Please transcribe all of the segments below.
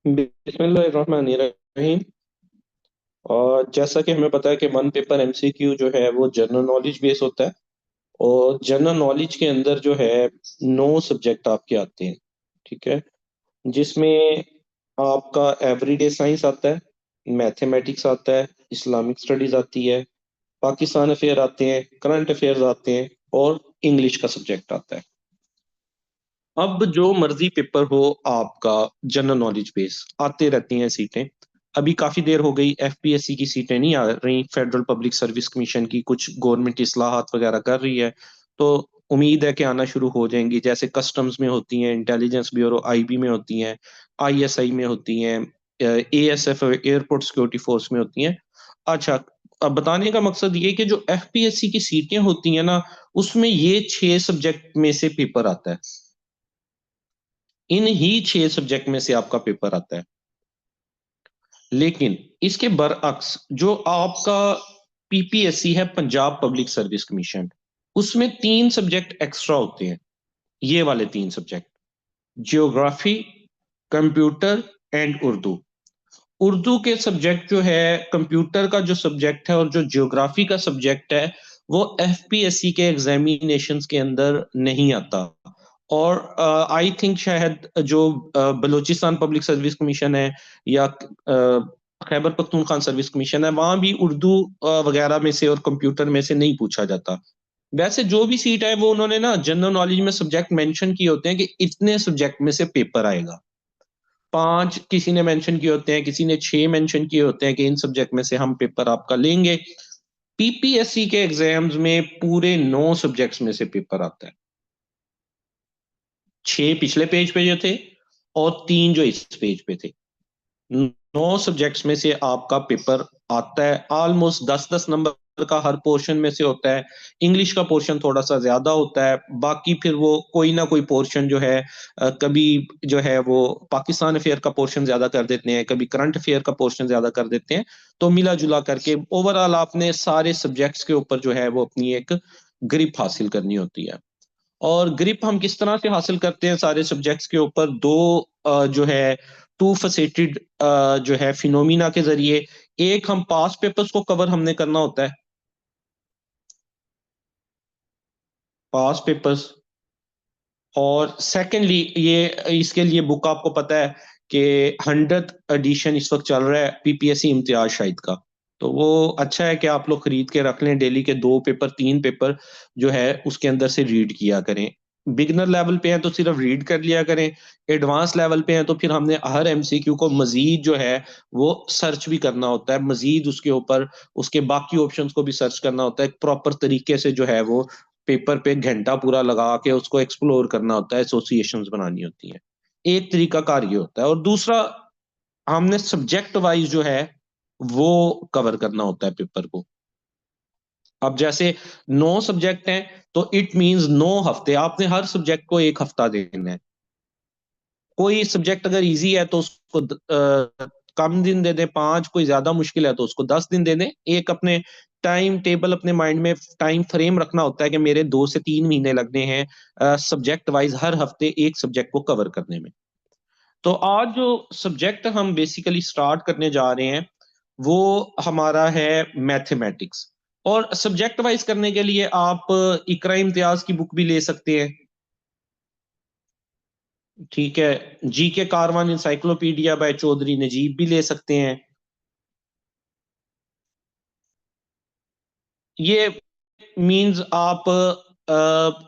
बिस्मिल्लाहिर्रहमानिर्रहीम। और जैसा कि हमें पता है कि वन पेपर एमसीक्यू जो है वो जनरल नॉलेज बेस होता है। और जनरल नॉलेज के अंदर जो है 9 सब्जेक्ट आपके आते हैं। ठीक है। जिसमें आपका एवरीडे साइंस आता है, मैथमेटिक्स आता है, इस्लामिक स्टडीज आती है, पाकिस्तान अफेयर आते हैं, करंट अफेयर्स आते हैं, और इंग्लिश का सब्जेक्ट आता है। अब जो मर्जी पेपर हो आपका, जनरल नॉलेज बेस आते रहती हैं सीटें। अभी काफी देर हो गई, एफपीएससी की सीटें नहीं आ रही, फेडरल पब्लिक सर्विस कमीशन की कुछ गवर्नमेंट इस्लाहात वगैरह कर रही है। तो उम्मीद है कि आना शुरू हो जाएंगी, जैसे कस्टम्स में होती हैं, इंटेलिजेंस ब्यूरो आईबी में होती हैं, आईएसआई में होती हैं, एएसएफ एयरपोर्ट सिक्योरिटी फोर्स में होती हैं। अच्छा, अब बताने का मकसद ये कि जो एफपीएससी की सीटें होती हैं ना, उसमें ये 6 सब्जेक्ट में से पेपर आता है। इन ही 6 सब्जेक्ट में से आपका पेपर आता है। लेकिन इसके बरअक्स जो आपका पीपीएससी है, पंजाब पब्लिक सर्विस कमीशन, उसमें 3 सब्जेक्ट एक्स्ट्रा होते हैं। ये वाले 3 subject, geography, computer and Urdu. Urdu के सब्जेक्ट जो है, कंप्यूटर का जो सब्जेक्ट है और जो ज्योग्राफी का सब्जेक्ट है, वो एफपीएससी के एग्जामिनेशंस के अंदर नहीं आता। और आई थिंक शायद जो बलूचिस्तान पब्लिक सर्विस कमीशन है, या खैबर पख्तूनख्वा सर्विस कमीशन है, वहां भी उर्दू वगैरह में से और कंप्यूटर में से नहीं पूछा जाता। वैसे जो भी सीट है वो उन्होंने ना जनरल नॉलेज में सब्जेक्ट मेंशन किए होते हैं कि इतने सब्जेक्ट में से पेपर आएगा। 5 किसी ने मेंशन किए होते हैं, किसी ने 6 मेंशन किए होते हैं कि इन सब्जेक्ट में से हम पेपर आपका लेंगे। पीपीएससी के एग्जाम्स में पूरे 9 सब्जेक्ट्स में से पेपर आता है। 6 पिछले पेज पे जो थे, और 3 जो इस पेज पे थे। 9 सब्जेक्ट्स में से आपका पेपर आता है। ऑलमोस्ट 10-10 नंबर का हर पोर्शन में से होता है। इंग्लिश का पोर्शन थोड़ा सा ज्यादा होता है, बाकी फिर वो कोई ना कोई पोर्शन जो है, कभी जो है वो पाकिस्तान अफेयर का पोर्शन ज्यादा कर देते हैं, कभी करंट अफेयर का पोर्शन ज्यादा कर देते हैं। तो मिला जुला करके ओवरऑल आपने सारे सब्जेक्ट्स के ऊपर जो है वो अपनी एक ग्रिप हासिल करनी होती है। और ग्रिप हम किस तरह से हासिल करते हैं सारे सब्जेक्ट्स के ऊपर? दो जो है टू फेसेटेड जो है फिनोमिना के जरिए। एक, हम पास पेपर्स को कवर हमने करना होता है, पास पेपर्स। और सेकेंडली, ये इसके लिए बुक आपको पता है कि 100th एडिशन इस वक्त चल रहा है पीपीएससी इम्तियाज शाहिद का। तो वो अच्छा है कि आप लोग खरीद के रख लें, डेली के 2 पेपर 3 पेपर जो है उसके अंदर से रीड किया करें। बिगनर लेवल पे हैं तो सिर्फ रीड कर लिया करें। एडवांस लेवल पे हैं तो फिर हमने हर एमसीक्यू को मजीद जो है वो सर्च भी करना होता है, मजीद उसके ऊपर उसके बाकी ऑप्शंस को भी सर्च करना होता है, प्रॉपर तरीके से जो है वो पेपर पे घंटा पूरा लगा के उसको एक्सप्लोर करना होता है, एसोसिएशंस बनानी होती हैं। एक तरीका कार ये होता है, और दूसरा, हमने सब्जेक्ट वाइज जो है वो कवर करना होता है पेपर को। अब जैसे 9 सब्जेक्ट हैं, तो इट मींस 9 हफ्ते आपने हर सब्जेक्ट को एक हफ्ता देना है। कोई सब्जेक्ट अगर इजी है तो उसको कम दिन दे दें, 5। कोई ज्यादा मुश्किल है तो उसको 10 दिन दे दें। एक अपने टाइम टेबल, अपने माइंड में टाइम फ्रेम रखना होता है कि मेरे 2 से 3 महीने लगने हैं सब्जेक्ट वाइज हर हफ्ते एक सब्जेक्ट को कवर करने में। तो आज जो सब्जेक्ट हम बेसिकली स्टार्ट करने जा रहे हैं वो हमारा है मैथमेटिक्स। और सब्जेक्ट वाइज करने के लिए आप इकरा इम्तियाज की बुक भी ले सकते हैं। ठीक है। जी के कारवान इंसाइक्लोपीडिया बाय चौधरी नजीब भी ले सकते हैं। ये मींस आप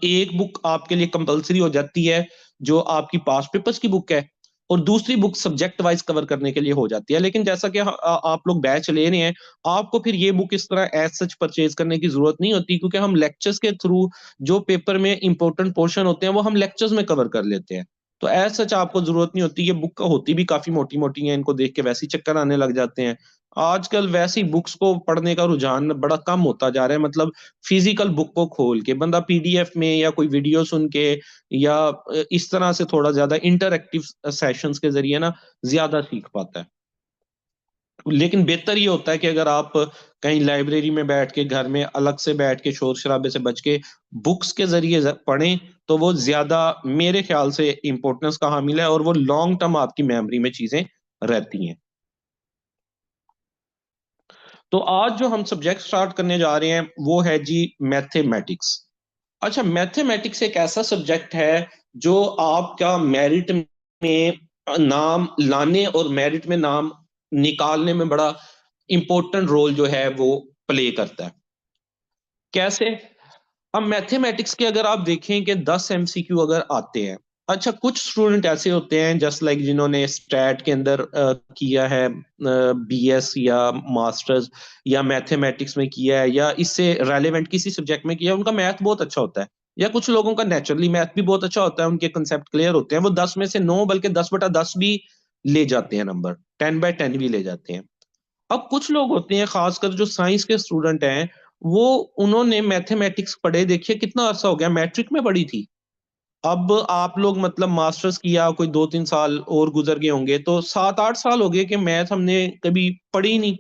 एक बुक आपके लिए कंपलसरी हो जाती है जो आपकी पास पेपर्स की बुक है, और दूसरी बुक सब्जेक्ट वाइज कवर करने के लिए हो जाती है। लेकिन जैसा कि आप लोग बैच ले रहे हैं, आपको फिर ये बुक इस तरह एज सच परचेज करने की जरूरत नहीं होती, क्योंकि हम लेक्चर्स के थ्रू जो पेपर में इंपॉर्टेंट पोर्शन होते हैं वो हम लेक्चर्स में कवर कर लेते हैं। तो एज सच आपको जरूरत नहीं होती। ये बुक होती भी काफी मोटी मोटी है, इनको देख के वैसे ही चक्कर आने लग जाते हैं। आजकल वैसी बुक्स को पढ़ने का रुझान बड़ा कम होता जा रहा है। मतलब फिजिकल बुक को खोल के बंदा पीडीएफ में या कोई वीडियो सुन के, या इस तरह से थोड़ा ज्यादा इंटरएक्टिव सेशंस के जरिए ना ज्यादा सीख पाता है। लेकिन बेहतर ये होता है कि अगर आप कहीं लाइब्रेरी में बैठ के, घर में अलग से बैठ के शोर शराबे से बच के बुक्स के जरिए पढ़ें, तो वो ज्यादा मेरे ख्याल से इंपॉर्टेंस का हामिल है, और वो लॉन्ग टर्म आपकी मेमोरी में चीजें रहती हैं। तो आज जो हम सब्जेक्ट स्टार्ट करने जा रहे हैं वो है जी मैथमेटिक्स। अच्छा, मैथमेटिक्स एक ऐसा सब्जेक्ट है जो आपका मेरिट में नाम लाने और मेरिट में नाम निकालने में बड़ा इंपॉर्टेंट रोल जो है वो प्ले करता है। कैसे? अब मैथमेटिक्स के अगर आप देखें कि 10 एमसीक्यू अगर आते हैं, अच्छा कुछ स्टूडेंट ऐसे होते हैं जस्ट लाइक जिन्होंने स्टैट के अंदर किया है बीएस या मास्टर्स, या मैथमेटिक्स में किया है, या इससे रेलेवेंट किसी सब्जेक्ट में किया है, उनका मैथ बहुत अच्छा होता है। या कुछ लोगों का नेचुरली मैथ भी बहुत अच्छा होता है, उनके कंसेप्ट क्लियर होते हैं, वो 10 में से 9 बल्कि 10/10 भी ले जाते हैं, नंबर 10/10 भी ले जाते हैं। अब कुछ लोग होते हैं खासकर जो साइंस के स्टूडेंट हैं, वो उन्होंने मैथमेटिक्स पढ़े, देखिए कितना अरसा हो गया, मैट्रिक में पढ़ी थी। अब आप लोग मतलब मास्टर्स किया, कोई 2-3 साल और गुजर गए होंगे, तो 7-8 साल हो गए कि मैथ हमने कभी पढ़ी नहीं।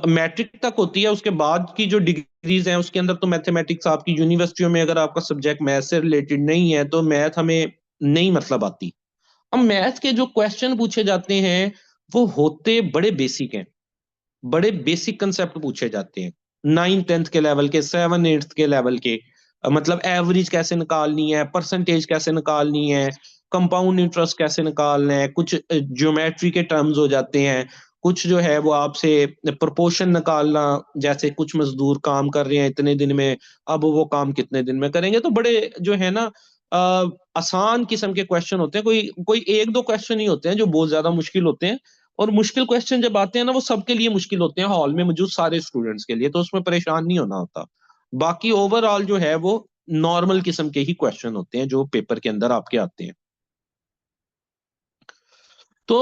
मैट्रिक तक होती है, उसके बाद की जो डिग्रीज हैं उसके अंदर तो मैथमेटिक्स आपकी यूनिवर्सिटियों में, अगर आपका सब्जेक्ट मैथ से रिलेटेड नहीं है तो मैथ हमें नहीं मतलब आती। अब मैथ के जो क्वेश्चन पूछे जाते हैं वो होते बड़े बेसिक हैं, बड़े बेसिक कंसेप्ट पूछे जाते हैं, 9th 10th के लेवल के, 7th 8th के लेवल के। मतलब एवरेज कैसे निकालनी है, परसेंटेज कैसे निकालनी है, कंपाउंड इंटरेस्ट कैसे निकालना है, कुछ ज्योमेट्री के टर्म्स हो जाते हैं, कुछ जो है वो आपसे प्रोपोर्शन निकालना, जैसे कुछ मजदूर काम कर रहे हैं इतने दिन में, अब वो काम कितने दिन में करेंगे, तो बड़े जो है ना आसान किस्म के क्वेश्चन होते हैं, कोई कोई एक दो क्वेश्चन ही होते हैं जो बहुत ज्यादा मुश्किल होते हैं। और मुश्किल क्वेश्चन जब आते हैं ना वो सबके लिए मुश्किल होते हैं, हॉल में मौजूद सारे स्टूडेंट्स के लिए, तो उसमें परेशान नहीं होना होता। बाकी ओवरऑल जो है वो नॉर्मल किस्म के ही क्वेश्चन होते हैं जो पेपर के अंदर आपके आते हैं। तो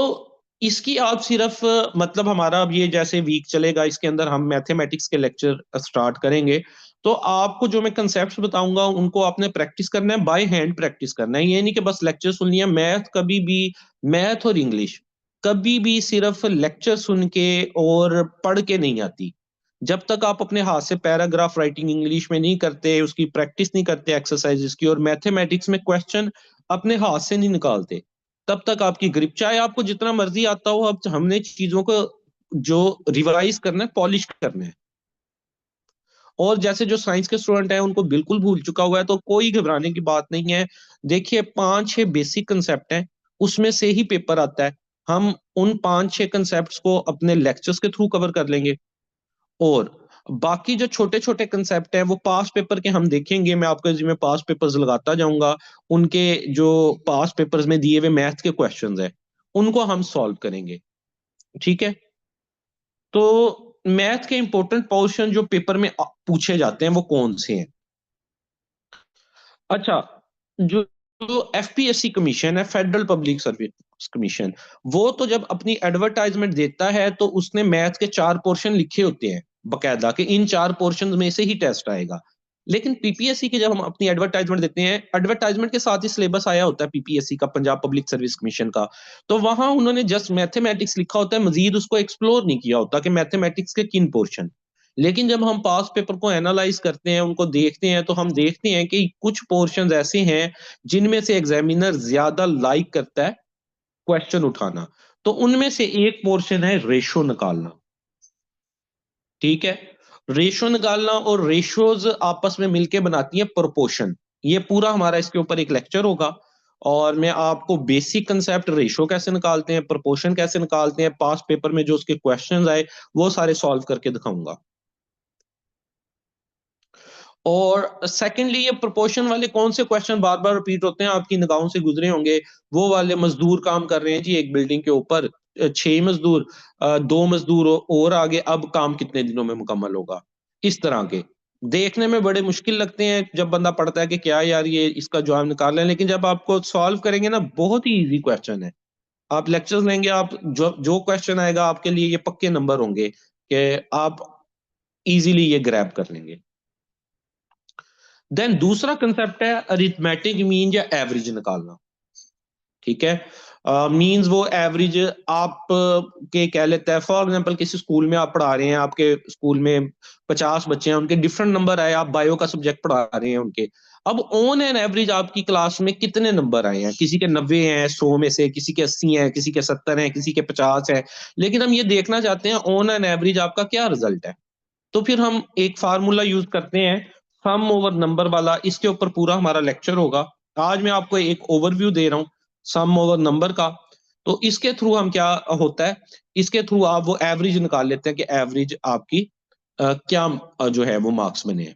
इसकी आप सिर्फ मतलब हमारा अब ये जैसे वीक चलेगा, इसके अंदर हम मैथमेटिक्स के लेक्चर स्टार्ट करेंगे। तो आपको जो मैं कंसेप्ट्स बताऊंगा उनको आपने प्रैक्टिस करना है, बाय हैंड प्रैक्टिस करना है, ये नहीं कि बस लेक्चर सुन लिया। मैथ कभी भी, मैथ और इंग्लिश कभी भी सिर्फ लेक्चर सुन के और पढ़ के नहीं आती। जब तक आप अपने हाथ से पैराग्राफ राइटिंग इंग्लिश में नहीं करते, उसकी प्रैक्टिस नहीं करते एक्सरसाइजेस की, और मैथमेटिक्स में क्वेश्चन अपने हाथ से नहीं निकालते, तब तक आपकी ग्रिप, चाहे आपको जितना मर्जी आता हो, अब हमने चीजों को जो रिवाइज करना है, पॉलिश करना है। और जैसे जो साइंस के स्टूडेंट हैं उनको बिल्कुल भूल चुका हुआ है, तो कोई घबराने की बात नहीं है। देखिए 5-6 बेसिक कंसेप्ट हैं, उसमें से ही पेपर आता है। हम उन 5-6 कंसेप्ट को अपने लेक्चर्स के थ्रू कवर कर लेंगे, और बाकी जो छोटे छोटे कंसेप्ट हैं वो पास पेपर के हम देखेंगे, मैं आपको जिसमें पास पेपर्स लगाता जाऊंगा, उनके जो पास पेपर्स में दिए हुए मैथ के क्वेश्चंस हैं उनको हम सॉल्व करेंगे। ठीक है? तो मैथ के इंपॉर्टेंट पोर्शन जो पेपर में पूछे जाते हैं वो कौन से हैं? अच्छा, जो जो एफपीएससी कमीशन है, फेडरल पब्लिक सर्विस कमीशन, वो तो जब अपनी एडवर्टाइजमेंट देता है तो उसने मैथ के 4 पोर्शन लिखे होते हैं बकायदा, कि इन 4 पोर्शन में से ही टेस्ट आएगा। लेकिन पीपीएससी के जब हम अपनी एडवर्टाइजमेंट देते हैं, एडवर्टाइजमेंट के साथ ही सिलेबस आया होता है पीपीएससी का, पंजाब पब्लिक सर्विस कमीशन का, तो वहां उन्होंने जस्ट मैथमेटिक्स लिखा होता है, मजीद उसको एक्सप्लोर नहीं किया होता कि मैथमेटिक्स के किन पोर्शन। लेकिन जब हम पास पेपर को एनालाइज करते हैं, उनको देखते हैं, तो हम देखते हैं कि कुछ पोर्शंस ऐसे हैं जिनमें से एग्जामिनर ज्यादा लाइक करता है क्वेश्चन उठाना। तो उनमें से एक पोर्शन है रेशो निकालना। ठीक है? रेशो निकालना और रेशोज आपस में मिलके बनाती है प्रोपोर्शन। ये पूरा हमारा इसके ऊपर एक लेक्चर होगा, और मैं आपको बेसिक कंसेप्ट, रेशो कैसे निकालते हैं, प्रोपोर्शन कैसे निकालते हैं, पास पेपर में जो उसके क्वेश्चंस आए वो सारे सॉल्व करके दिखाऊंगा। और सेकेंडली, ये प्रोपोर्शन वाले कौन से क्वेश्चन बार बार रिपीट होते हैं, आपकी निगाहों से गुजरे होंगे, वो वाले, मजदूर काम कर रहे हैं जी एक बिल्डिंग के ऊपर, 6 मजदूर, 2 मजदूर और आगे, अब काम कितने दिनों में मुकम्मल होगा। इस तरह के देखने में बड़े मुश्किल लगते हैं जब बंदा पढ़ता है कि क्या यार ये इसका जवाब निकाल लें, लेकिन जब आपको सॉल्व करेंगे ना, बहुत ही इजी क्वेश्चन है। आप लेक्चर्स लेंगे, आप जो जो क्वेश्चन आएगा आपके लिए ये पक्के नंबर होंगे कि आप इजीली ये ग्रैब कर लेंगे। देन दूसरा कंसेप्ट है अरिथमेटिक मीन या एवरेज निकालना। ठीक है? मींस वो एवरेज आप के कह लेते हैं, फॉर एग्जांपल किसी स्कूल में आप पढ़ा रहे हैं, आपके स्कूल में 50 बच्चे हैं, उनके डिफरेंट नंबर आए, आप बायो का सब्जेक्ट पढ़ा रहे हैं उनके, अब ऑन एन एवरेज आपकी क्लास में कितने नंबर आए हैं, किसी के 90 हैं 100 में से, किसी के 80 हैं, किसी के 70 हैं, किसी के 50 हैं, लेकिन हम ये देखना चाहते हैं ऑन एन एवरेज आपका क्या रिजल्ट है। तो फिर हम एक फार्मूला यूज करते हैं, सम ओवर नंबर वाला। इसके ऊपर पूरा हमारा लेक्चर होगा। आज मैं आपको एक ओवरव्यू दे रहा हूँ सम ओवर नंबर का। तो इसके थ्रू हम क्या होता है, इसके थ्रू आप वो एवरेज निकाल लेते हैं कि एवरेज आपकी क्या जो है वो मार्क्स बने हैं।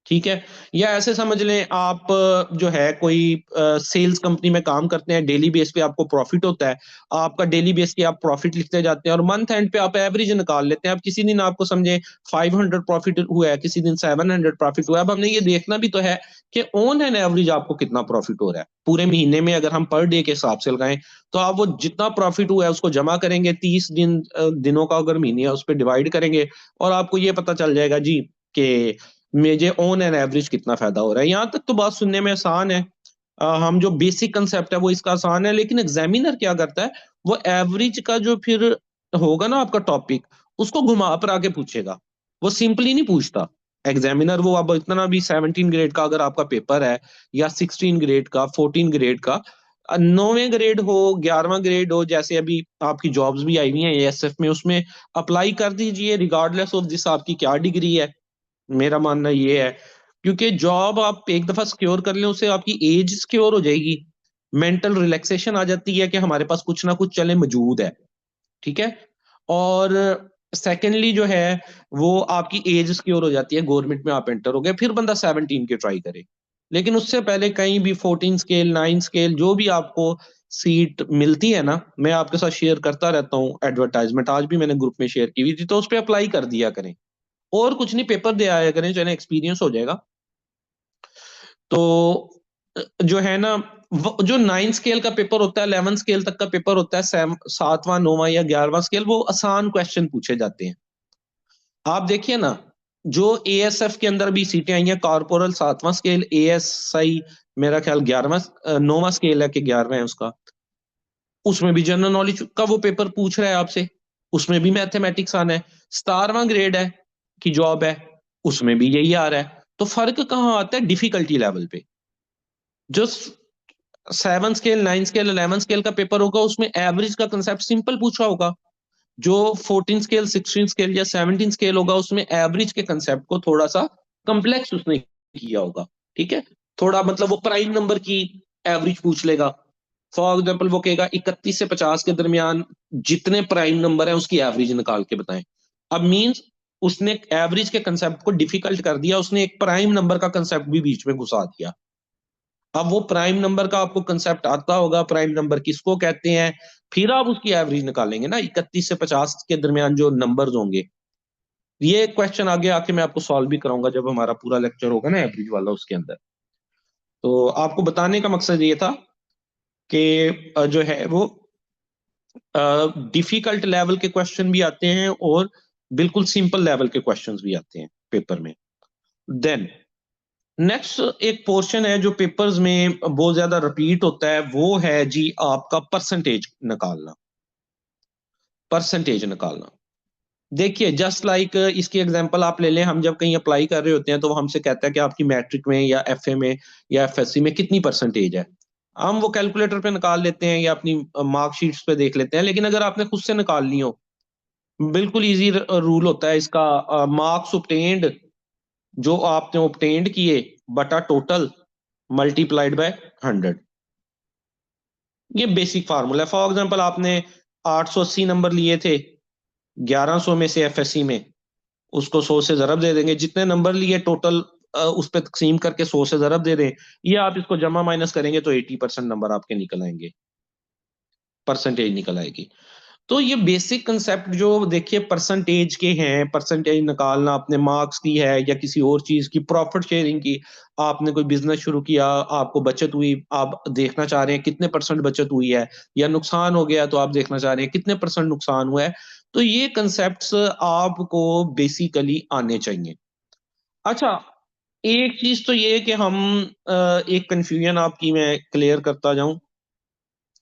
ठीक है। या ऐसे समझ लें आप जो है कोई सेल्स कंपनी में काम करते हैं, डेली बेस पे आपको प्रॉफिट होता है, आपका डेली बेस पे आप प्रॉफिट लिखते जाते हैं और मंथ एंड पे आप एवरेज निकाल लेते हैं। अब किसी दिन आपको समझे 500 प्रॉफिट हुआ है, किसी दिन 700 प्रॉफिट हुआ है। अब हमने ये देखना भी तो है कि ऑन एन एवरेज आपको कितना प्रॉफिट हो रहा है पूरे महीने में। अगर हम पर डे के हिसाब से लगाएं तो आप वो जितना प्रॉफिट हुआ है उसको जमा करेंगे, 30 दिनों का अगर महीने है उस पर डिवाइड करेंगे और आपको ये पता चल जाएगा जी कि मुझे ऑन एन एवरेज कितना फायदा हो रहा है। यहाँ तक तो बात सुनने में आसान है। हम जो बेसिक कंसेप्ट है वो इसका आसान है, लेकिन एग्जामिनर क्या करता है, वो एवरेज का जो फिर होगा ना आपका टॉपिक, उसको घुमा फिरा के पूछेगा। वो सिंपली नहीं पूछता एग्जामिनर। वो अब इतना भी 17 ग्रेड का अगर आपका पेपर है या 16 ग्रेड का, 14 ग्रेड का, 9वें ग्रेड हो, 11वां ग्रेड हो, जैसे अभी आपकी जॉब्स भी आई हुई हैं एएसएफ में, उसमें अप्लाई कर दीजिए रिगार्डलेस ऑफ दिस आपकी क्या डिग्री है। मेरा मानना ये है, क्योंकि जॉब आप एक दफा सिक्योर कर लें उससे आपकी एज सिक्योर हो जाएगी, मेंटल रिलैक्सेशन आ जाती है कि हमारे पास कुछ ना कुछ चले मौजूद है। ठीक है। और सेकेंडली जो है वो आपकी एज सिक्योर हो जाती है, गवर्नमेंट में आप एंटर हो गए, फिर बंदा 17 के ट्राई करे। लेकिन उससे पहले कहीं भी 14 स्केल 9 स्केल जो भी आपको सीट मिलती है ना, मैं आपके साथ शेयर करता रहता हूँ एडवर्टाइजमेंट, आज भी मैंने ग्रुप में शेयर की हुई थी, तो उस पर अप्लाई कर दिया करें। और कुछ नहीं, पेपर दे आया करें, चले एक्सपीरियंस हो जाएगा। तो जो है ना, जो 9 स्केल का पेपर होता है, 11 स्केल तक का पेपर होता है, 7वां 9वां या 11वां स्केल, वो आसान क्वेश्चन पूछे जाते हैं। आप देखिए ना, जो एएसएफ के अंदर भी सीटें आई हैं, कॉर्पोरल 7वां स्केल, एएसआई मेरा ख्याल 11वां 9वां स्केल है कि 11वां है उसका, उसमें भी जनरल नॉलेज का वो पेपर पूछ रहा है आपसे, उसमें भी मैथमेटिक्स आना है। 17वां ग्रेड है की जॉब है, उसमें भी यही आ रहा है। तो फर्क कहाँ आता है, डिफिकल्टी लेवल पे। जो 7 स्केल 9 स्केल 11 स्केल का पेपर होगा उसमें एवरेज का कंसेप्ट सिंपल पूछा होगा। जो 14 स्केल 16 स्केल या 17 स्केल होगा उसमें एवरेज के कंसेप्ट को थोड़ा सा कम्प्लेक्स उसने किया होगा। ठीक है। थोड़ा मतलब वो प्राइम नंबर की एवरेज पूछ लेगा। फॉर एग्जाम्पल वो कहेगा 31 से 50 के दरमियान जितने प्राइम नंबर है उसकी एवरेज निकाल के बताएं। अब मींस उसने एवरेज के कंसेप्ट को डिफिकल्ट कर दिया, उसने एक प्राइम नंबर का कंसेप्ट भी बीच में घुसा दिया। अब वो प्राइम नंबर का आपको कंसेप्ट आता होगा, प्राइम नंबर किसको कहते हैं, फिर आप उसकी एवरेज निकालेंगे ना 31 से 50 के दरमियान जो नंबर्स होंगे। ये क्वेश्चन आगे आके मैं आपको सॉल्व भी कराऊंगा जब हमारा पूरा लेक्चर होगा ना एवरेज वाला उसके अंदर। तो आपको बताने का मकसद ये था कि जो है वो डिफिकल्ट लेवल के क्वेश्चन भी आते हैं और बिल्कुल सिंपल लेवल के क्वेश्चंस भी आते हैं पेपर में। देन नेक्स्ट एक पोर्शन है जो पेपर्स में बहुत ज्यादा रिपीट होता है, वो है जी आपका परसेंटेज निकालना। परसेंटेज निकालना, देखिए जस्ट लाइक इसकी एग्जांपल आप ले लें, हम जब कहीं अप्लाई कर रहे होते हैं तो वो हमसे कहता है कि आपकी मैट्रिक में या एफए में या एफएससी में कितनी परसेंटेज है। हम वो कैलकुलेटर पे निकाल लेते हैं या अपनी मार्कशीट्स पे देख लेते हैं, लेकिन अगर आपने खुद से निकालनी हो, बिल्कुल इजी रूल होता है इसका, मार्क्स ऑब्टेन्ड, जो आपने ऑब्टेन्ड किए बटा टोटल मल्टीप्लाइड बाय 100। ये बेसिक फार्मूला है। फॉर एग्जांपल आपने 880 नंबर लिए थे 1100 में से एफएससी में, उसको 100 से जरब दे देंगे, जितने नंबर लिए टोटल उस पर तकसीम करके 100 से जरब दे दें। ये आप इसको जमा माइनस करेंगे तो 80% नंबर आपके निकल आएंगे, परसेंटेज निकल आएगी। तो ये बेसिक कंसेप्ट जो देखिए परसेंटेज के हैं, परसेंटेज निकालना अपने मार्क्स की है या किसी और चीज की, प्रॉफिट शेयरिंग की, आपने कोई बिजनेस शुरू किया, आपको बचत हुई, आप देखना चाह रहे हैं कितने परसेंट बचत हुई है, या नुकसान हो गया तो आप देखना चाह रहे हैं कितने परसेंट नुकसान हुआ है। तो ये कंसेप्ट्स आपको बेसिकली आने चाहिए। अच्छा, एक चीज तो ये है कि हम एक कंफ्यूजन आपकी मैं क्लियर करता जाऊं,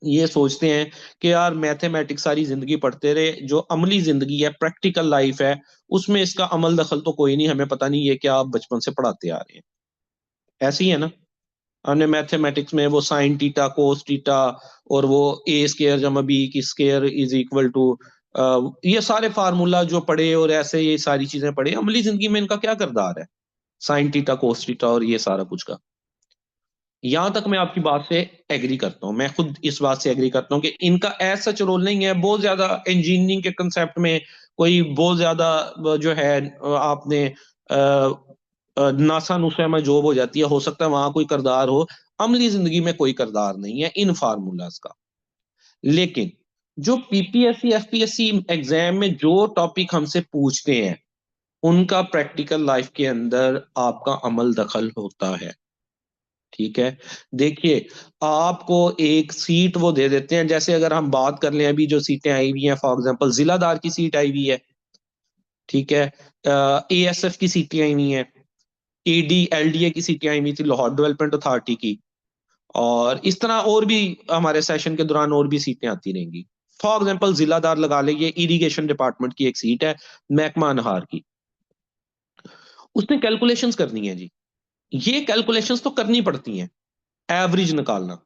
ये सोचते हैं कि यार मैथमेटिक्स सारी जिंदगी पढ़ते रहे, जो अमली जिंदगी है, प्रैक्टिकल लाइफ है, उसमें इसका अमल दखल तो कोई नहीं, हमें पता नहीं ये क्या आप बचपन से पढ़ाते आ रहे हैं। ऐसे ही है ना। हमने मैथमेटिक्स में वो साइन थीटा कोस थीटा और वो ए स्केयर जमा बी की स्केयर इज इक्वल टू, ये सारे फार्मूला जो पढ़े और ऐसे ये सारी चीजें पढ़े, अमली जिंदगी में इनका क्या किरदार है साइन थीटा कोस थीटा और ये सारा कुछ का। यहां तक मैं आपकी बात से एग्री करता हूँ, मैं खुद इस बात से एग्री करता हूँ कि इनका ऐसा सच रोल नहीं है बहुत ज्यादा इंजीनियरिंग के कंसेप्ट में। कोई बहुत ज्यादा जो है आपने नासा नुसा में जॉब हो जाती है, हो सकता है वहां कोई किरदार हो। अमली जिंदगी में कोई किरदार नहीं है इन फार्मूलाज का। लेकिन जो पीपीएससी एफपीएससी एग्जाम में जो टॉपिक हमसे पूछते हैं उनका प्रैक्टिकल लाइफ के अंदर आपका अमल दखल होता है। ठीक है। देखिए, आपको एक सीट वो दे देते हैं, जैसे अगर हम बात कर लें अभी जो सीटें आई हुई हैं, फॉर एग्जांपल जिलादार की सीट आई हुई है। ठीक है। एएसएफ की सीटें आई हुई हैं। एडी एलडीए की सीटें आई हुई थी लाहौर डेवलपमेंट अथॉरिटी की। और इस तरह और भी हमारे सेशन के दौरान और भी सीटें आती रहेंगी। फॉर एग्जाम्पल जिलादार लगा ले, ये इरिगेशन डिपार्टमेंट की एक सीट है, महकमा अनहार की। उसने कैलकुलेशंस करनी है जी। ये कैलकुलेशंस तो करनी पड़ती हैं, एवरेज निकालना।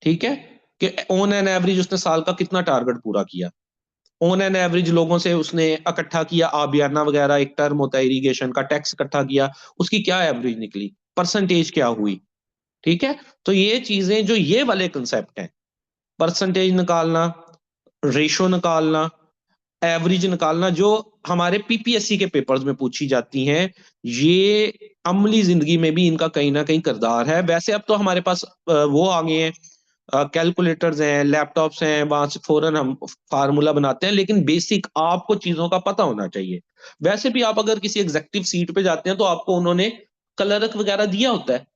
ठीक है। कि ऑन एन एवरेज उसने साल का कितना टारगेट पूरा किया, ऑन एन एवरेज लोगों से उसने इकट्ठा किया आबियाना वगैरह, एक टर्म होता है इरिगेशन का, टैक्स इकट्ठा किया, उसकी क्या एवरेज निकली, परसेंटेज क्या हुई। ठीक है। तो ये चीजें जो ये वाले कंसेप्ट हैं, परसेंटेज निकालना, रेशो निकालना, एवरेज निकालना, जो हमारे पीपीएससी के पेपर्स में पूछी जाती हैं, ये अमली जिंदगी में भी इनका कहीं ना कहीं किरदार है। वैसे अब तो हमारे पास वो आ गए हैं, कैलकुलेटर्स हैं, लैपटॉप्स हैं, वहां से फौरन हम फार्मूला बनाते हैं, लेकिन बेसिक आपको चीजों का पता होना चाहिए। वैसे भी आप अगर किसी एग्जेक्टिव सीट पे जाते हैं तो आपको उन्होंने कलरक वगैरह दिया होता है।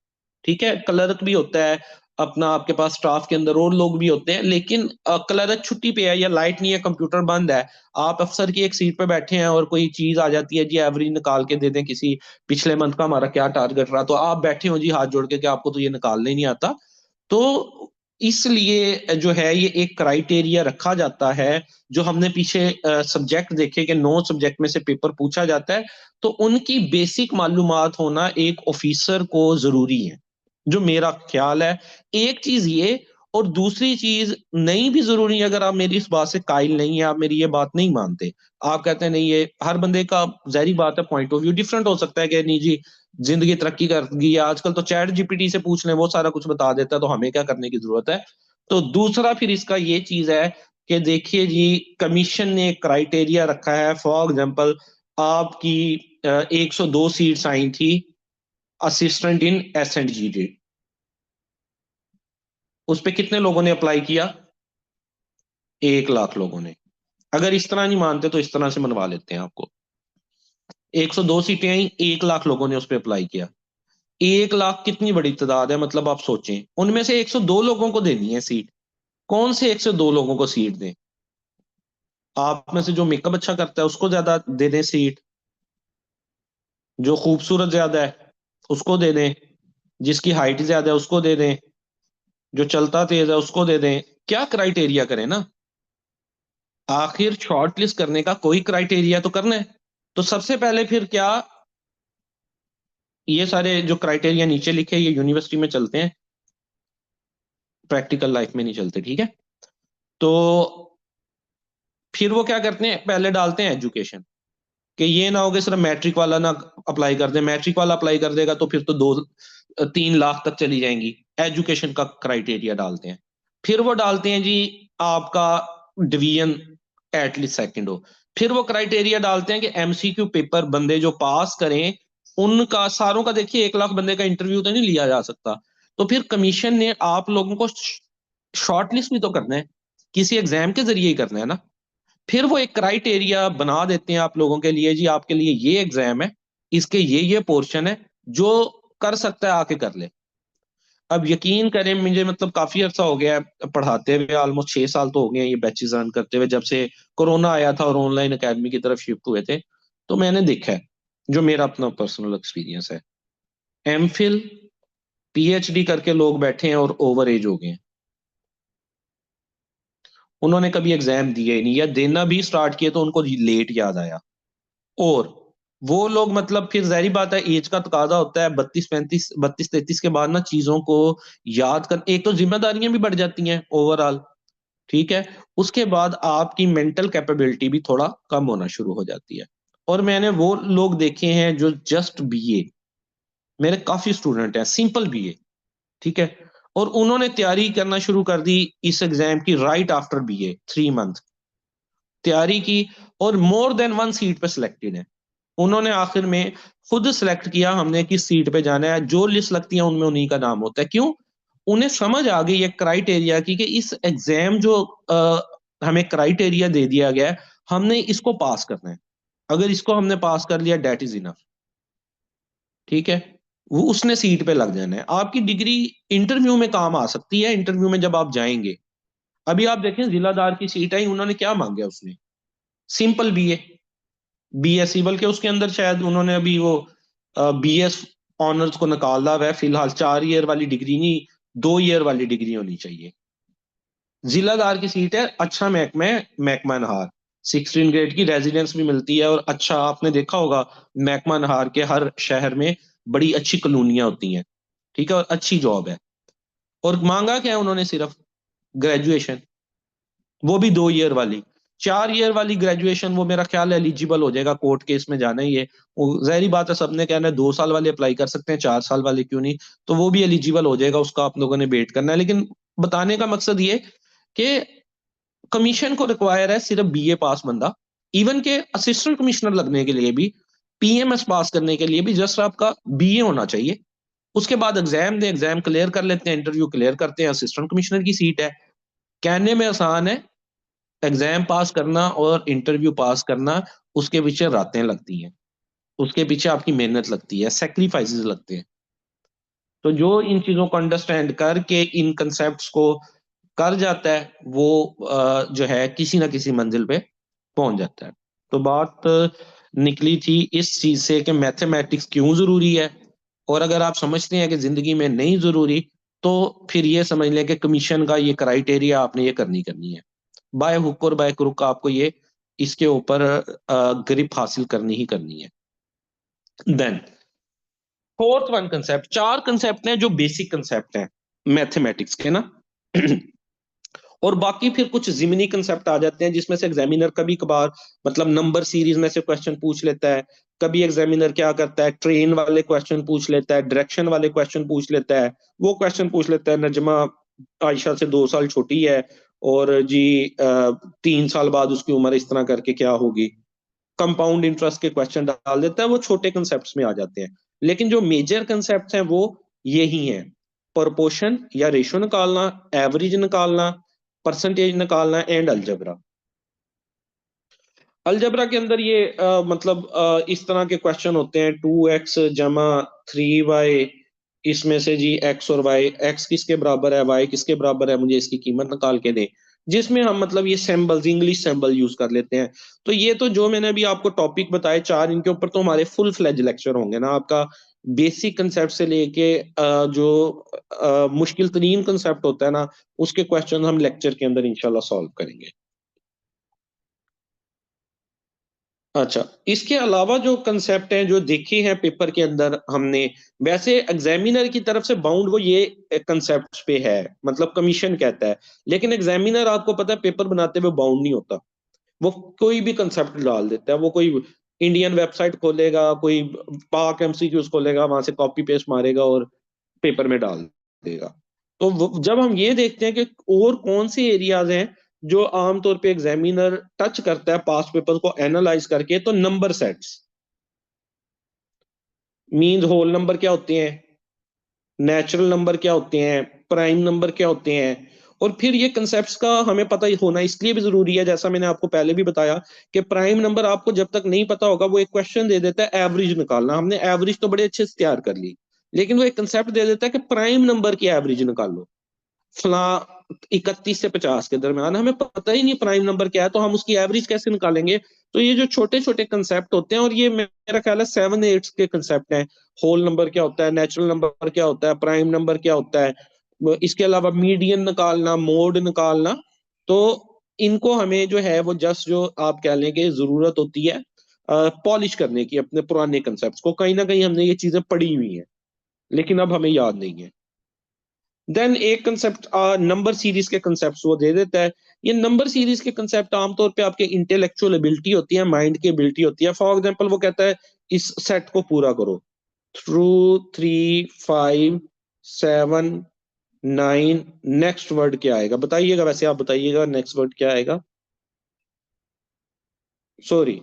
ठीक है, क्लर्क भी होता है अपना, आपके पास स्टाफ के अंदर और लोग भी होते हैं, लेकिन क्लर्क छुट्टी पे है या लाइट नहीं है, कंप्यूटर बंद है, आप अफसर की एक सीट पे बैठे हैं और कोई चीज आ जाती है जी, एवरेज निकाल के दे दें किसी पिछले मंथ का हमारा क्या टारगेट रहा, तो आप बैठे हो जी हाथ जोड़ के कि आपको तो ये निकालना ही नहीं आता। तो इसलिए जो है ये एक क्राइटेरिया रखा जाता है। जो हमने पीछे सब्जेक्ट देखे कि 9 सब्जेक्ट में से पेपर पूछा जाता है, तो उनकी बेसिक मालूमात होना एक ऑफिसर को जरूरी है, जो मेरा ख्याल है। एक चीज ये, और दूसरी चीज नहीं भी जरूरी है, अगर आप मेरी इस बात से कायल नहीं है, आप मेरी ये बात नहीं मानते, आप कहते हैं नहीं, ये हर बंदे का जहरी बात है, पॉइंट ऑफ व्यू डिफरेंट हो सकता है कि नहीं जी जिंदगी तरक्की कर गई है, आजकल तो चैट जीपीटी से पूछ लें वो सारा कुछ बता देता है, तो हमें क्या करने की जरूरत है। तो दूसरा फिर इसका ये चीज है कि देखिए जी, कमीशन ने एक क्राइटेरिया रखा है। फॉर एग्जांपल आपकी 102 सीट्स आई थी असिस्टेंट इन एस एंड जी, उस पे कितने लोगों ने अप्लाई किया? 1 लाख लोगों ने। अगर इस तरह नहीं मानते तो इस तरह से मनवा लेते हैं आपको। 102 सीटें आई, 1 लाख लोगों ने उस पर अप्लाई किया। 1 लाख कितनी बड़ी तादाद है, मतलब आप सोचें उनमें से 102 लोगों को देनी है सीट। कौन से 102 लोगों को सीट दें? आप में से जो मेकअप अच्छा करता है उसको ज्यादा दे दें सीट, जो खूबसूरत ज्यादा है उसको दे दें, जिसकी हाइट ज्यादा है उसको दे दें, जो चलता तेज है उसको दे दें। क्या क्राइटेरिया करें ना, आखिर शॉर्ट लिस्ट करने का कोई क्राइटेरिया तो करना है। तो सबसे पहले फिर क्या, ये सारे जो क्राइटेरिया नीचे लिखे ये यूनिवर्सिटी में चलते हैं, प्रैक्टिकल लाइफ में नहीं चलते। ठीक है। तो फिर वो क्या करते हैं, पहले डालते हैं एजुकेशन, कि ये ना हो कि सिर्फ मैट्रिक वाला ना अप्लाई कर दे, मैट्रिक वाला अप्लाई कर देगा तो फिर तो 2-3 लाख तक चली जाएंगी। एजुकेशन का क्राइटेरिया डालते हैं। फिर वो डालते हैं जी आपका डिवीजन एटलीस्ट सेकंड हो। फिर वो क्राइटेरिया डालते हैं कि एमसीक्यू पेपर बंदे जो पास करें उनका सारों का, देखिए 1 लाख बंदे का इंटरव्यू तो नहीं लिया जा सकता। तो फिर कमीशन ने आप लोगों को शॉर्ट लिस्ट भी तो करना है, किसी एग्जाम के जरिए ही करना है ना। फिर वो एक क्राइटेरिया बना देते हैं आप लोगों के लिए जी, आपके लिए ये एग्जाम है, इसके ये पोर्शन है, जो कर सकता है आके कर ले। अब यकीन करें, मुझे मतलब काफी अरसा हो गया है पढ़ाते हुए, ऑलमोस्ट 6 साल तो हो गए हैं ये बैचेस रन करते हुए, जब से कोरोना आया था और ऑनलाइन एकेडमी की तरफ शिफ्ट हुए थे। तो मैंने देखा है, जो मेरा अपना पर्सनल एक्सपीरियंस है, एमफिल पीएचडी करके लोग बैठे हैं और ओवर एज हो गए हैं, उन्होंने कभी एग्जाम दिए ही नहीं, या देना भी स्टार्ट किए तो उनको लेट याद आया। और वो लोग मतलब फिर जाहिर बात है एज का तकाजा होता है, 32 33 के बाद ना चीजों को याद कर, एक तो जिम्मेदारियां भी बढ़ जाती हैं ओवरऑल, ठीक है। उसके बाद आपकी मेंटल कैपेबिलिटी भी थोड़ा कम होना शुरू हो जाती है। और मैंने वो लोग देखे हैं जो जस्ट बीए, मेरे काफी स्टूडेंट हैं सिंपल बीए, ठीक है, और उन्होंने तैयारी करना शुरू कर दी इस एग्जाम की राइट आफ्टर बीए, 3 मंथ तैयारी की, और मोर देन वन सीट पे सिलेक्टेड है। उन्होंने आखिर में खुद सेलेक्ट किया हमने किस सीट पे जाना है, जो लिस्ट लगती है उनमें उन्हीं का नाम होता है। क्यों? उन्हें समझ आ गई है क्राइटेरिया की कि इस एग्जाम जो हमें क्राइटेरिया दे दिया गया है, हमने इसको पास करना है। अगर इसको हमने पास कर लिया डेट इज इनफ, ठीक है। वो उसने सीट पे लग जाना है। आपकी डिग्री इंटरव्यू में काम आ सकती है, इंटरव्यू में जब आप जाएंगे। अभी आप देखें जिलादार की सीट आई, उन्होंने क्या मांगा उसने, सिंपल बीए, बीएससी, बल्कि उसके अंदर शायद उन्होंने अभी वो बीएस ऑनर्स को निकाला हुआ है फिलहाल। 4 ईयर वाली डिग्री नहीं, 2 ईयर वाली डिग्री होनी चाहिए। जिलादार की सीट है, अच्छा महकमा है, महकमा नहार, 16 ग्रेड की रेजिडेंस भी मिलती है, और अच्छा आपने देखा होगा महकमा नहार के हर शहर में बड़ी अच्छी कॉलोनियां होती हैं, ठीक है, और अच्छी जॉब है। और मांगा क्या है उन्होंने, सिर्फ ग्रेजुएशन, वो भी 2 ईयर वाली। 4 ईयर वाली ग्रेजुएशन वो मेरा ख्याल है एलिजिबल हो जाएगा, कोर्ट केस में जाना ही है वो, जहरी बात है, सबने कहना है 2 साल वाले अप्लाई कर सकते हैं, 4 साल वाले क्यों नहीं, तो वो भी एलिजिबल हो जाएगा, उसका आप लोगों ने वेट करना है। लेकिन बताने का मकसद ये कि कमीशन को रिक्वायर है सिर्फ बीए पास बंदा। इवन के असिस्टेंट कमिश्नर लगने के लिए भी, पीएमएस पास करने के लिए भी जस्ट आपका बीए होना चाहिए। उसके बाद एग्जाम दे, एग्जाम क्लियर कर लेते हैं, इंटरव्यू क्लियर करते हैं, असिस्टेंट कमिश्नर की सीट है। कहने में आसान है, एग्जाम पास करना और इंटरव्यू पास करना, उसके पीछे रातें लगती हैं, उसके पीछे आपकी मेहनत लगती है, सेक्रीफाइसेस लगते हैं। तो जो इन चीजों को अंडरस्टैंड करके इन कंसेप्ट्स को कर जाता है, वो जो है किसी ना किसी मंजिल पे पहुंच जाता है। तो बात निकली थी इस चीज से कि मैथमेटिक्स क्यों जरूरी है। और अगर आप समझते हैं कि जिंदगी में नहीं जरूरी, तो फिर ये समझ लें कि कमीशन का ये क्राइटेरिया आपने ये करनी है, बाय हुक और बाय क्रुक आपको ये इसके ऊपर ग्रिप हासिल करनी ही करनी है। Then fourth one concept, 4 concept हैं जो बेसिक कंसेप्ट हैं मैथमेटिक्स के ना। और बाकी फिर कुछ जिमनी कंसेप्ट आ जाते हैं जिसमें से एग्जामिनर कभी कभार मतलब नंबर सीरीज में से क्वेश्चन पूछ लेता है। कभी एग्जामिनर क्या करता है, ट्रेन वाले क्वेश्चन पूछ लेता है, डायरेक्शन वाले क्वेश्चन पूछ लेता है। वो क्वेश्चन पूछ लेता है, नजमा आयशा से 2 साल छोटी है, और जी 3 साल बाद उसकी उम्र इस तरह करके क्या होगी। कंपाउंड इंटरेस्ट के क्वेश्चन डाल देता है, वो छोटे कंसेप्ट में आ जाते हैं। लेकिन जो मेजर कंसेप्ट हैं वो यही हैं, प्रोपोर्शन या रेशो निकालना, एवरेज निकालना, परसेंटेज निकालना, एंड अलजबरा। अलजबरा के अंदर ये मतलब इस तरह के क्वेश्चन होते हैं, 2x जमा 3y, इसमें से जी x और y, x किसके बराबर है, y किसके बराबर है, मुझे इसकी कीमत निकाल के दें। जिसमें हम मतलब ये सिंबल्स, इंग्लिश सिंबल यूज कर लेते हैं। तो ये तो जो मैंने अभी आपको टॉपिक बताए 4, इनके ऊपर तो हमारे फुल फ्लेज लेक्चर होंगे ना। आपका बेसिक कंसेप्ट से लेके जो मुश्किल तरीन कंसेप्ट होता है ना, उसके क्वेश्चन हम लेक्चर के अंदर इंशाल्लाह सॉल्व करेंगे। अच्छा, इसके अलावा जो कंसेप्ट हैं जो देखे हैं पेपर के अंदर हमने, वैसे एग्जामिनर की तरफ से बाउंड वो ये कंसेप्ट पे है, मतलब कमीशन कहता है। लेकिन एग्जामिनर आपको पता है पेपर बनाते हुए बाउंड नहीं होता, वो कोई भी कंसेप्ट डाल देता है। वो कोई इंडियन वेबसाइट खोलेगा, कोई पाक एमसीक्यूज खोलेगा, वहां से कॉपी पेस्ट मारेगा और पेपर में डाल देगा। तो जब हम ये देखते हैं कि और कौन से एरियाज हैं जो आमतौर पे एग्जामिनर टच करता है पास्ट पेपर को एनालाइज करके, तो number sets, mean whole number क्या होते हैं, नेचुरल नंबर क्या होते हैं, प्राइम नंबर क्या होते हैं। और फिर ये कंसेप्ट्स का हमें पता होना इसलिए भी जरूरी है, जैसा मैंने आपको पहले भी बताया कि प्राइम नंबर आपको जब तक नहीं पता होगा, वो एक क्वेश्चन दे देता है एवरेज निकालना, हमने एवरेज तो बड़े अच्छे से तैयार कर ली, लेकिन वो एक कंसेप्ट दे देता है कि प्राइम नंबर की एवरेज निकालो, फला 31 से 50 के दरमियान। हमें पता ही नहीं प्राइम नंबर क्या है, तो हम उसकी एवरेज कैसे निकालेंगे। तो ये जो छोटे छोटे कंसेप्ट होते हैं, और ये मेरा ख्याल है 7 8 के कंसेप्ट हैं। होल नंबर क्या होता है, नेचुरल नंबर क्या होता है, प्राइम नंबर क्या होता है, इसके अलावा मीडियन निकालना, मोड निकालना। तो इनको हमें जो है वो जस्ट जो आप कह लें कि जरूरत होती है पॉलिश करने की अपने पुराने कंसेप्ट को। कहीं ना कहीं हमने ये चीजें पढ़ी हुई हैं लेकिन अब हमें याद नहीं है। देन एक कंसेप्ट नंबर सीरीज के कंसेप्ट वो दे देता है। ये नंबर सीरीज के कंसेप्ट आमतौर पे आपके इंटेलेक्चुअल एबिलिटी होती है, माइंड की एबिलिटी होती है। फॉर एग्जांपल वो कहता है इस सेट को पूरा करो, 2 3 5 7 9। नेक्स्ट वर्ड क्या आएगा बताइएगा, वैसे आप बताइएगा नेक्स्ट वर्ड क्या आएगा। सॉरी,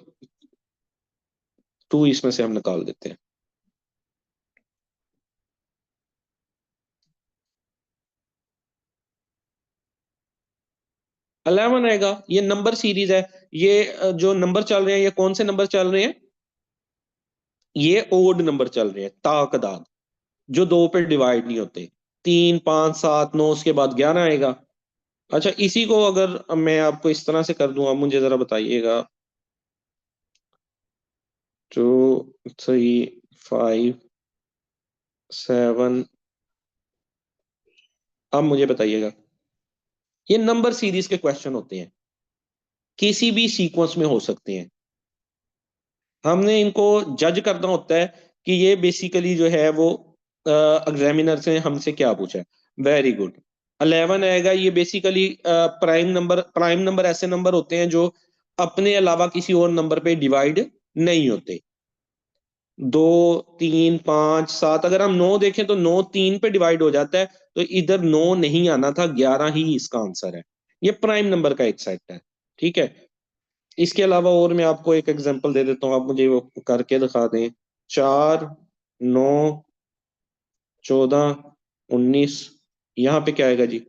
2 इसमें से हम निकाल देते हैं। 11 आएगा। ये नंबर सीरीज है। ये जो नंबर चल रहे हैं ये कौन से नंबर चल रहे हैं? ये ओड नंबर चल रहे हैं, ताकदाद, जो 2 पे डिवाइड नहीं होते। 3 5 7 9, उसके बाद 11 आएगा। अच्छा, इसी को अगर मैं आपको इस तरह से कर दूं, आप मुझे जरा बताइएगा। 2 3 5 7। अब मुझे बताइएगा, ये नंबर सीरीज के क्वेश्चन होते हैं, किसी भी सीक्वेंस में हो सकते हैं। हमने इनको जज करना होता है कि ये बेसिकली जो है वो एग्जामिनर से हमसे क्या पूछा है। Very good. 11 आएगा। ये बेसिकली प्राइम नंबर ऐसे नंबर होते हैं जो अपने अलावा किसी और नंबर पे डिवाइड नहीं होते। 2 3 5 7, अगर हम 9 देखें तो 9 3 पे डिवाइड हो जाता है, तो इधर 9 नहीं आना था, 11 ही इसका आंसर है। ये प्राइम नंबर का एक सेट है। ठीक है। इसके अलावा और मैं आपको एक एग्जांपल दे देता हूँ, आप मुझे वो करके दिखा दें। 4 9 14 19, यहाँ पे क्या आएगा जी?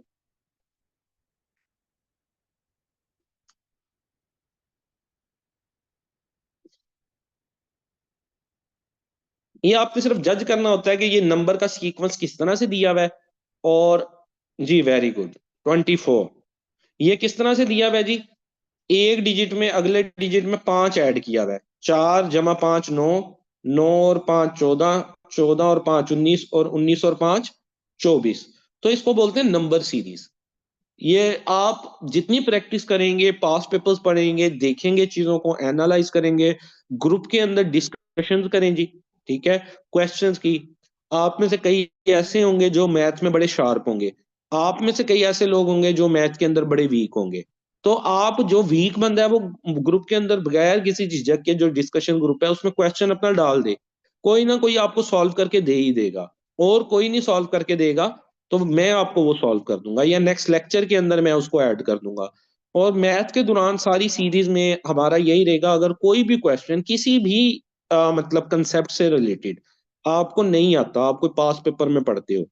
ये आपको सिर्फ जज करना होता है कि ये नंबर का सीक्वेंस किस तरह से दिया हुआ है। और जी वेरी गुड, 24। ये किस तरह से दिया हुआ है जी? एक डिजिट में अगले डिजिट में 5 ऐड किया हुआ है। 4 + 5 9, 9 और 5 14, 14 और 5 19, और 19 और 5 24। तो इसको बोलते हैं नंबर सीरीज। ये आप जितनी प्रैक्टिस करेंगे, पास पेपर्स पढ़ेंगे, देखेंगे, चीजों को एनालाइज करेंगे, ग्रुप के अंदर डिस्कशन करें जी। ठीक है। क्वेश्चंस की, आप में से कई ऐसे होंगे जो मैथ में बड़े शार्प होंगे, आप में से कई ऐसे लोग होंगे जो मैथ के अंदर बड़े वीक होंगे। तो आप जो वीक बंदा है वो ग्रुप के अंदर बगैर किसी झिझक के जो डिस्कशन ग्रुप है उसमें क्वेश्चन अपना डाल दे, कोई ना कोई आपको सॉल्व करके दे ही देगा। और कोई नहीं सॉल्व करके देगा तो मैं आपको वो सॉल्व कर दूंगा, या नेक्स्ट लेक्चर के अंदर मैं उसको ऐड कर दूंगा। और मैथ के दौरान सारी सीरीज में हमारा यही रहेगा, अगर कोई भी क्वेश्चन किसी भी मतलब कंसेप्ट से रिलेटेड आपको नहीं आता, आप कोई पास पेपर में पढ़ते हो,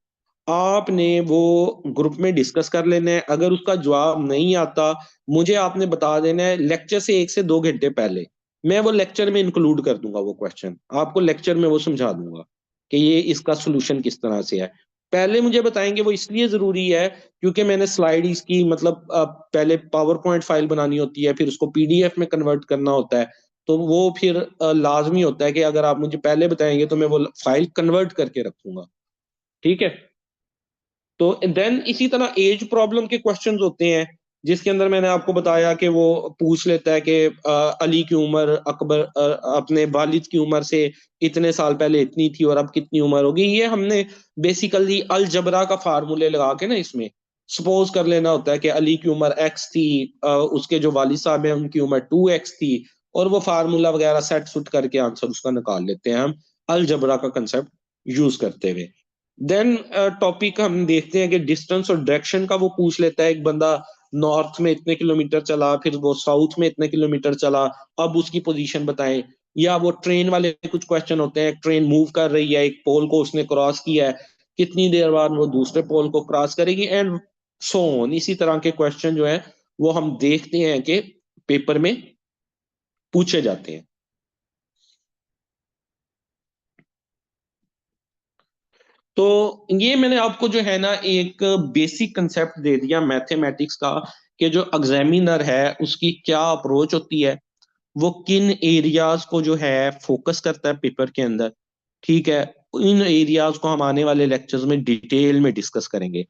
आपने वो ग्रुप में डिस्कस कर लेना है। अगर उसका जवाब नहीं आता, मुझे आपने बता देना है लेक्चर से 1 से 2 घंटे पहले। मैं वो लेक्चर में इंक्लूड कर दूंगा, वो क्वेश्चन आपको लेक्चर में वो समझा दूंगा कि ये इसका सोल्यूशन किस तरह से है। पहले मुझे बताएंगे, वो इसलिए जरूरी है क्योंकि मैंने स्लाइड इसकी मतलब पहले पावर पॉइंट फाइल बनानी होती है, फिर उसको पीडीएफ में कन्वर्ट करना होता है। तो वो फिर लाजमी होता है कि अगर आप मुझे पहले बताएंगे तो मैं वो फाइल कन्वर्ट करके रखूंगा। ठीक है। तो देन इसी तरह एज प्रॉब्लम के क्वेश्चंस होते हैं, जिसके अंदर मैंने आपको बताया कि वो पूछ लेता है कि अली की उम्र अकबर अपने वालिद की उम्र से इतने साल पहले इतनी थी और अब कितनी उम्र होगी। ये हमने बेसिकली अलजबरा का फार्मूले लगा के ना इसमें सपोज कर लेना होता है कि अली की उम्र एक्स थी, उसके जो वालिद साहब हैं उनकी उम्र 2x थी, और वो फार्मूला वगैरह सेट सुट करके आंसर उसका निकाल लेते हैं हम अलजबरा का कंसेप्ट यूज करते हुए। देन टॉपिक हम देखते हैं कि डिस्टेंस और डायरेक्शन का वो पूछ लेता है। एक बंदा नॉर्थ में इतने किलोमीटर चला, फिर वो साउथ में इतने किलोमीटर चला, अब उसकी पोजीशन बताएं। या वो ट्रेन वाले कुछ क्वेश्चन होते हैं, ट्रेन मूव कर रही है, एक पोल को उसने क्रॉस किया है, कितनी देर बाद वो दूसरे पोल को क्रॉस करेगी, एंड सो ऑन। इसी तरह के क्वेश्चन जो है वो हम देखते हैं कि पेपर में पूछे जाते हैं। तो ये मैंने आपको जो है ना एक बेसिक कंसेप्ट दे दिया मैथमेटिक्स का, कि जो एग्जामिनर है उसकी क्या अप्रोच होती है, वो किन एरियाज को जो है फोकस करता है पेपर के अंदर। ठीक है। इन एरियाज को हम आने वाले लेक्चर्स में डिटेल में डिस्कस करेंगे।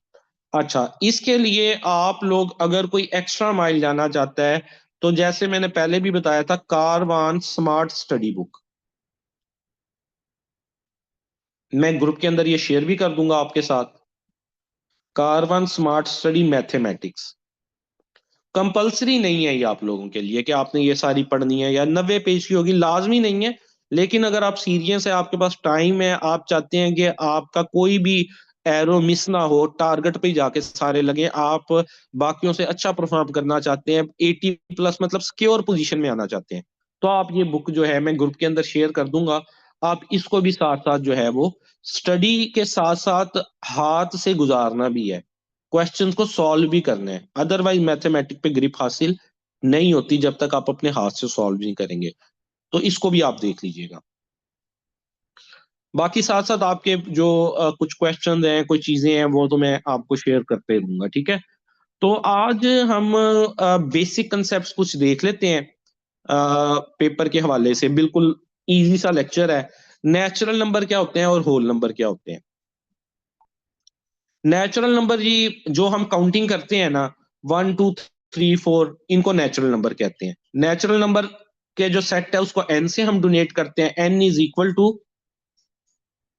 अच्छा, इसके लिए आप लोग अगर कोई एक्स्ट्रा माइल जाना चाहता है तो जैसे मैंने पहले भी बताया था, कारवान स्मार्ट स्टडी बुक, मैं ग्रुप के अंदर ये शेयर भी कर दूंगा आपके साथ। Karwan smart study mathematics compulsory नहीं है ये आप लोगों के लिए कि आपने ये सारी पढ़नी है या 90 पेज की होगी, लाजमी नहीं है। लेकिन अगर आप सीरियस है, आपके पास टाइम है, आप चाहते हैं कि आपका कोई भी एरो मिस ना हो, टारगेट पे ही जाके सारे लगे, आप बाकियों से अच्छा परफॉर्म करना चाहते हैं, 80 प्लस मतलब सिक्योर पोजीशन में आना चाहते हैं, तो आप ये बुक जो है मैं ग्रुप के अंदर शेयर कर दूंगा। आप इसको भी साथ साथ जो है वो स्टडी के साथ साथ हाथ से गुजारना भी है, क्वेश्चंस को सॉल्व भी करना है। अदरवाइज मैथमेटिक पे ग्रिप हासिल नहीं होती जब तक आप अपने हाथ से सॉल्व नहीं करेंगे। तो इसको भी आप देख लीजिएगा। बाकी साथ साथ आपके जो कुछ क्वेश्चन हैं, कोई चीजें हैं, वो तो मैं आपको शेयर करते रहूंगा, ठीक है। तो आज हम बेसिक कंसेप्ट कुछ देख लेते हैं पेपर के हवाले से, बिल्कुल इजी सा लेक्चर है। नेचुरल नंबर क्या होते हैं और होल नंबर क्या होते हैं। नेचुरल नंबर जी, जो हम काउंटिंग करते हैं ना, 1 2 3 4, इनको नेचुरल नंबर कहते हैं। नेचुरल नंबर के जो सेट है उसको एन से हम डोनेट करते हैं, n is equal to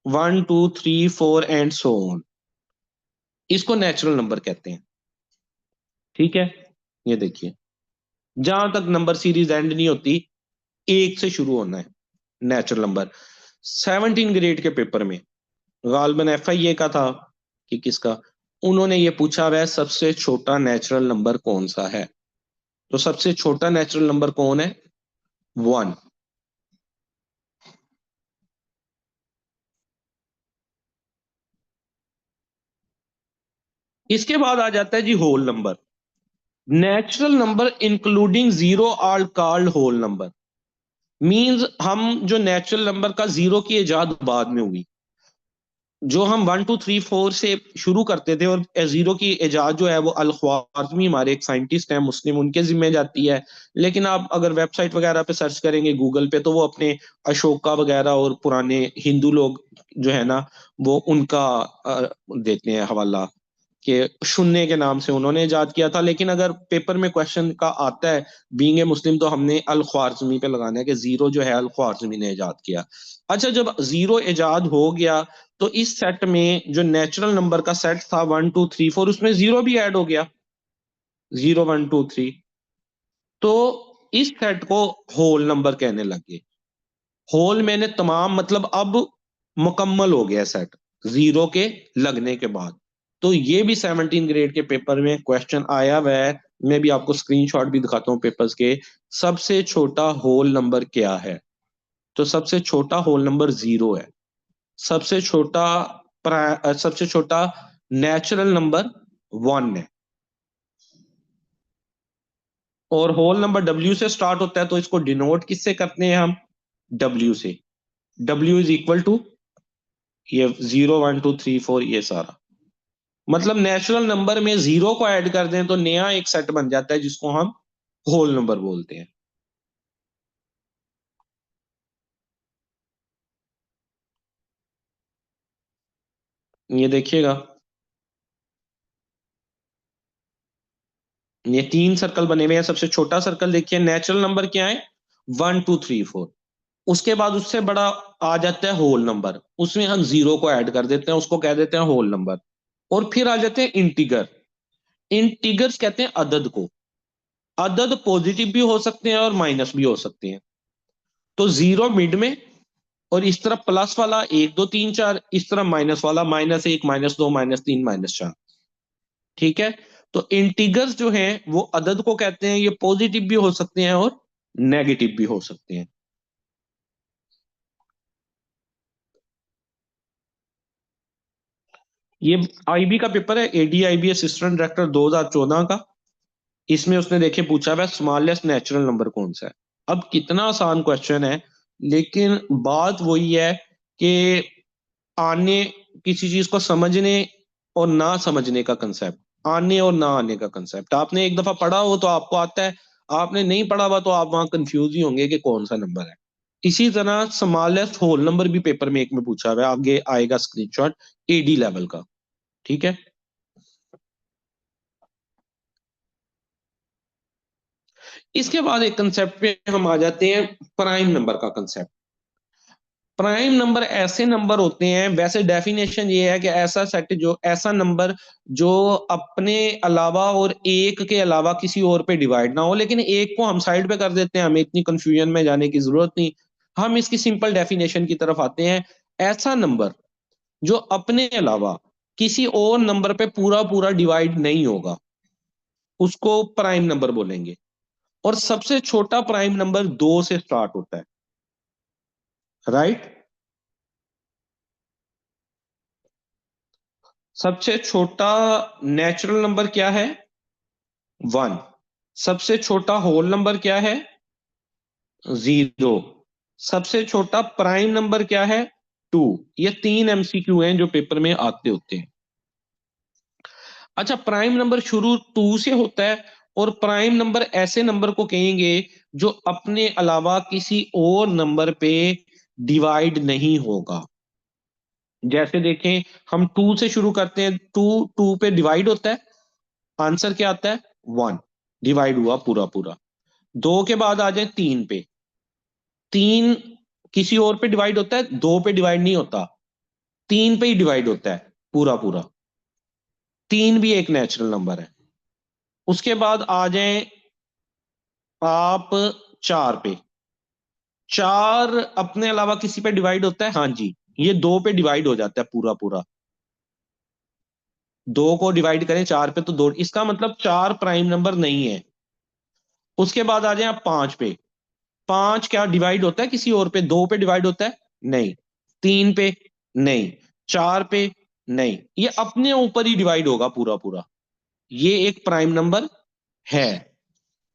1 2 3 4 and so on, इसको नेचुरल नंबर कहते हैं, ठीक है। ये देखिए, जहां तक नंबर सीरीज एंड नहीं होती, एक से शुरू होना है नेचुरल नंबर। 17 ग्रेड के पेपर में गालबन FIA का था कि किसका, उन्होंने ये पूछा वह सबसे छोटा नेचुरल नंबर कौन सा है। तो सबसे छोटा नेचुरल नंबर कौन है, 1। इसके बाद आ जाता है जी whole number. Natural number including zero are called whole number. Means हम जो नेचुरल नंबर का जीरो की इजाद बाद में हुई, जो हम 1 2 3 4 से शुरू करते थे, और जीरो की इजाद जो है वो अल ख्वारिज़मी हमारे एक साइंटिस्ट हैं मुस्लिम, उनके जिम्मे जाती है। लेकिन आप अगर वेबसाइट वगैरह पे सर्च करेंगे गूगल पे, तो वो अपने अशोका वगैरह और पुराने हिंदू लोग जो है ना, वो उनका देते हैं हवाला कि शून्य के नाम से उन्होंने इजाद किया था। लेकिन अगर पेपर में क्वेश्चन का आता है बीइंग ए मुस्लिम, तो हमने अल ख्वारिज़मी पे लगाना है कि जीरो जो है अल ख्वारिज़मी ने इजाद किया। अच्छा, जब जीरो इजाद हो गया, तो इस सेट में जो नेचुरल नंबर का सेट था 1 2 3 4, उसमें जीरो भी ऐड हो गया, 0 1 2 3। तो इस सेट को होल नंबर कहने लगे। होल मैंने तमाम, मतलब अब मुकम्मल हो गया सेट जीरो के लगने के बाद। तो ये भी 17 ग्रेड के पेपर में क्वेश्चन आया हुआ है। मैं भी आपको स्क्रीनशॉट भी दिखाता हूँ पेपर्स के। सबसे छोटा होल नंबर क्या है, तो सबसे छोटा होल नंबर जीरो है। सबसे छोटा सबसे छोटा नेचुरल नंबर 1 है। और होल नंबर डब्ल्यू से स्टार्ट होता है, तो इसको डिनोट किससे करते हैं हम, डब्ल्यू से। डब्ल्यू इज इक्वल टू ये 0 1 2 3 4, ये सारा मतलब नेचुरल नंबर में जीरो को ऐड कर दें तो नया एक सेट बन जाता है जिसको हम होल नंबर बोलते हैं। ये देखिएगा, ये 3 सर्कल बने हुए हैं। सबसे छोटा सर्कल देखिए, नेचुरल नंबर क्या है, 1 2 3 4। उसके बाद उससे बड़ा आ जाता है होल नंबर, उसमें हम जीरो को ऐड कर देते हैं, उसको कह देते हैं होल नंबर। और फिर आ जाते हैं इंटीगर। इंटीगर्स कहते हैं अदद को। अदद पॉजिटिव भी हो सकते हैं और माइनस भी हो सकते हैं। तो जीरो मिड में, और इस तरफ प्लस वाला 1 2 3 4, इस तरफ माइनस वाला -1 -2 -3 -4, ठीक है। तो इंटीगर्स जो हैं वो अदद को कहते हैं, ये पॉजिटिव भी हो सकते हैं और नेगेटिव भी हो सकते हैं। ये IB का पेपर है, ADIB असिस्टेंट डायरेक्टर 2014 का। इसमें उसने देखे पूछा हुआ स्मॉलेस्ट नेचुरल नंबर कौन सा है। अब कितना आसान क्वेश्चन है, लेकिन बात वही है कि आने, किसी चीज को समझने और ना समझने का कंसेप्ट, आने और ना आने का कंसेप्ट। आपने एक दफा पढ़ा हो तो आपको आता है, आपने नहीं पढ़ा हुआ तो आप वहां कंफ्यूज ही होंगे कि कौन सा नंबर है। इसी तरह स्मॉलेस्ट होल नंबर भी पेपर में एक में पूछा हुआ है, आगे आएगा स्क्रीनशॉट, AD लेवल का, ठीक है। इसके बाद एक कंसेप्ट पे हम आ जाते हैं, प्राइम नंबर का कंसेप्ट। प्राइम नंबर ऐसे नंबर होते हैं, वैसे डेफिनेशन ये है कि ऐसा सेट, जो ऐसा नंबर जो अपने अलावा और एक के अलावा किसी और पे डिवाइड ना हो, लेकिन एक को हम साइड पे कर देते हैं, हमें इतनी कंफ्यूजन में जाने की जरूरत नहीं। हम इसकी सिंपल डेफिनेशन की तरफ आते हैं। ऐसा नंबर जो अपने अलावा किसी और नंबर पे पूरा पूरा डिवाइड नहीं होगा, उसको प्राइम नंबर बोलेंगे। और सबसे छोटा प्राइम नंबर 2 से स्टार्ट होता है, राइट। सबसे छोटा नेचुरल नंबर क्या है? 1। सबसे छोटा होल नंबर क्या है? 0। सबसे छोटा प्राइम नंबर क्या है? 2। ये 3 एमसीक्यू हैं जो पेपर में आते होते हैं। अच्छा, प्राइम नंबर शुरू 2 से होता है, और प्राइम नंबर ऐसे नंबर को कहेंगे जो अपने अलावा किसी और नंबर पे डिवाइड नहीं होगा। जैसे देखें, हम 2 से शुरू करते हैं, 2 2 पे डिवाइड होता है, आंसर क्या आता है? 1। डिवाइड हुआ पूरा पूरा। 2 के बाद आ जाए 3 पे, 3 किसी और पे डिवाइड होता है, 2 पे डिवाइड नहीं होता, 3 पे ही डिवाइड होता है पूरा पूरा। 3 भी एक नेचुरल नंबर है। उसके बाद आ जाए आप 4 पे। 4 अपने अलावा किसी पे डिवाइड होता है? हाँ जी, ये 2 पे डिवाइड हो जाता है पूरा पूरा। 2 को डिवाइड करें 4 पे तो 2, इसका मतलब 4 प्राइम नंबर नहीं है। उसके बाद आ जाए आप 5 पे। 5 क्या डिवाइड होता है किसी और पे? 2 पे डिवाइड होता है? नहीं। 3 पे? नहीं। 4 पे? नहीं। ये अपने ऊपर ही डिवाइड होगा पूरा पूरा, ये एक प्राइम नंबर है।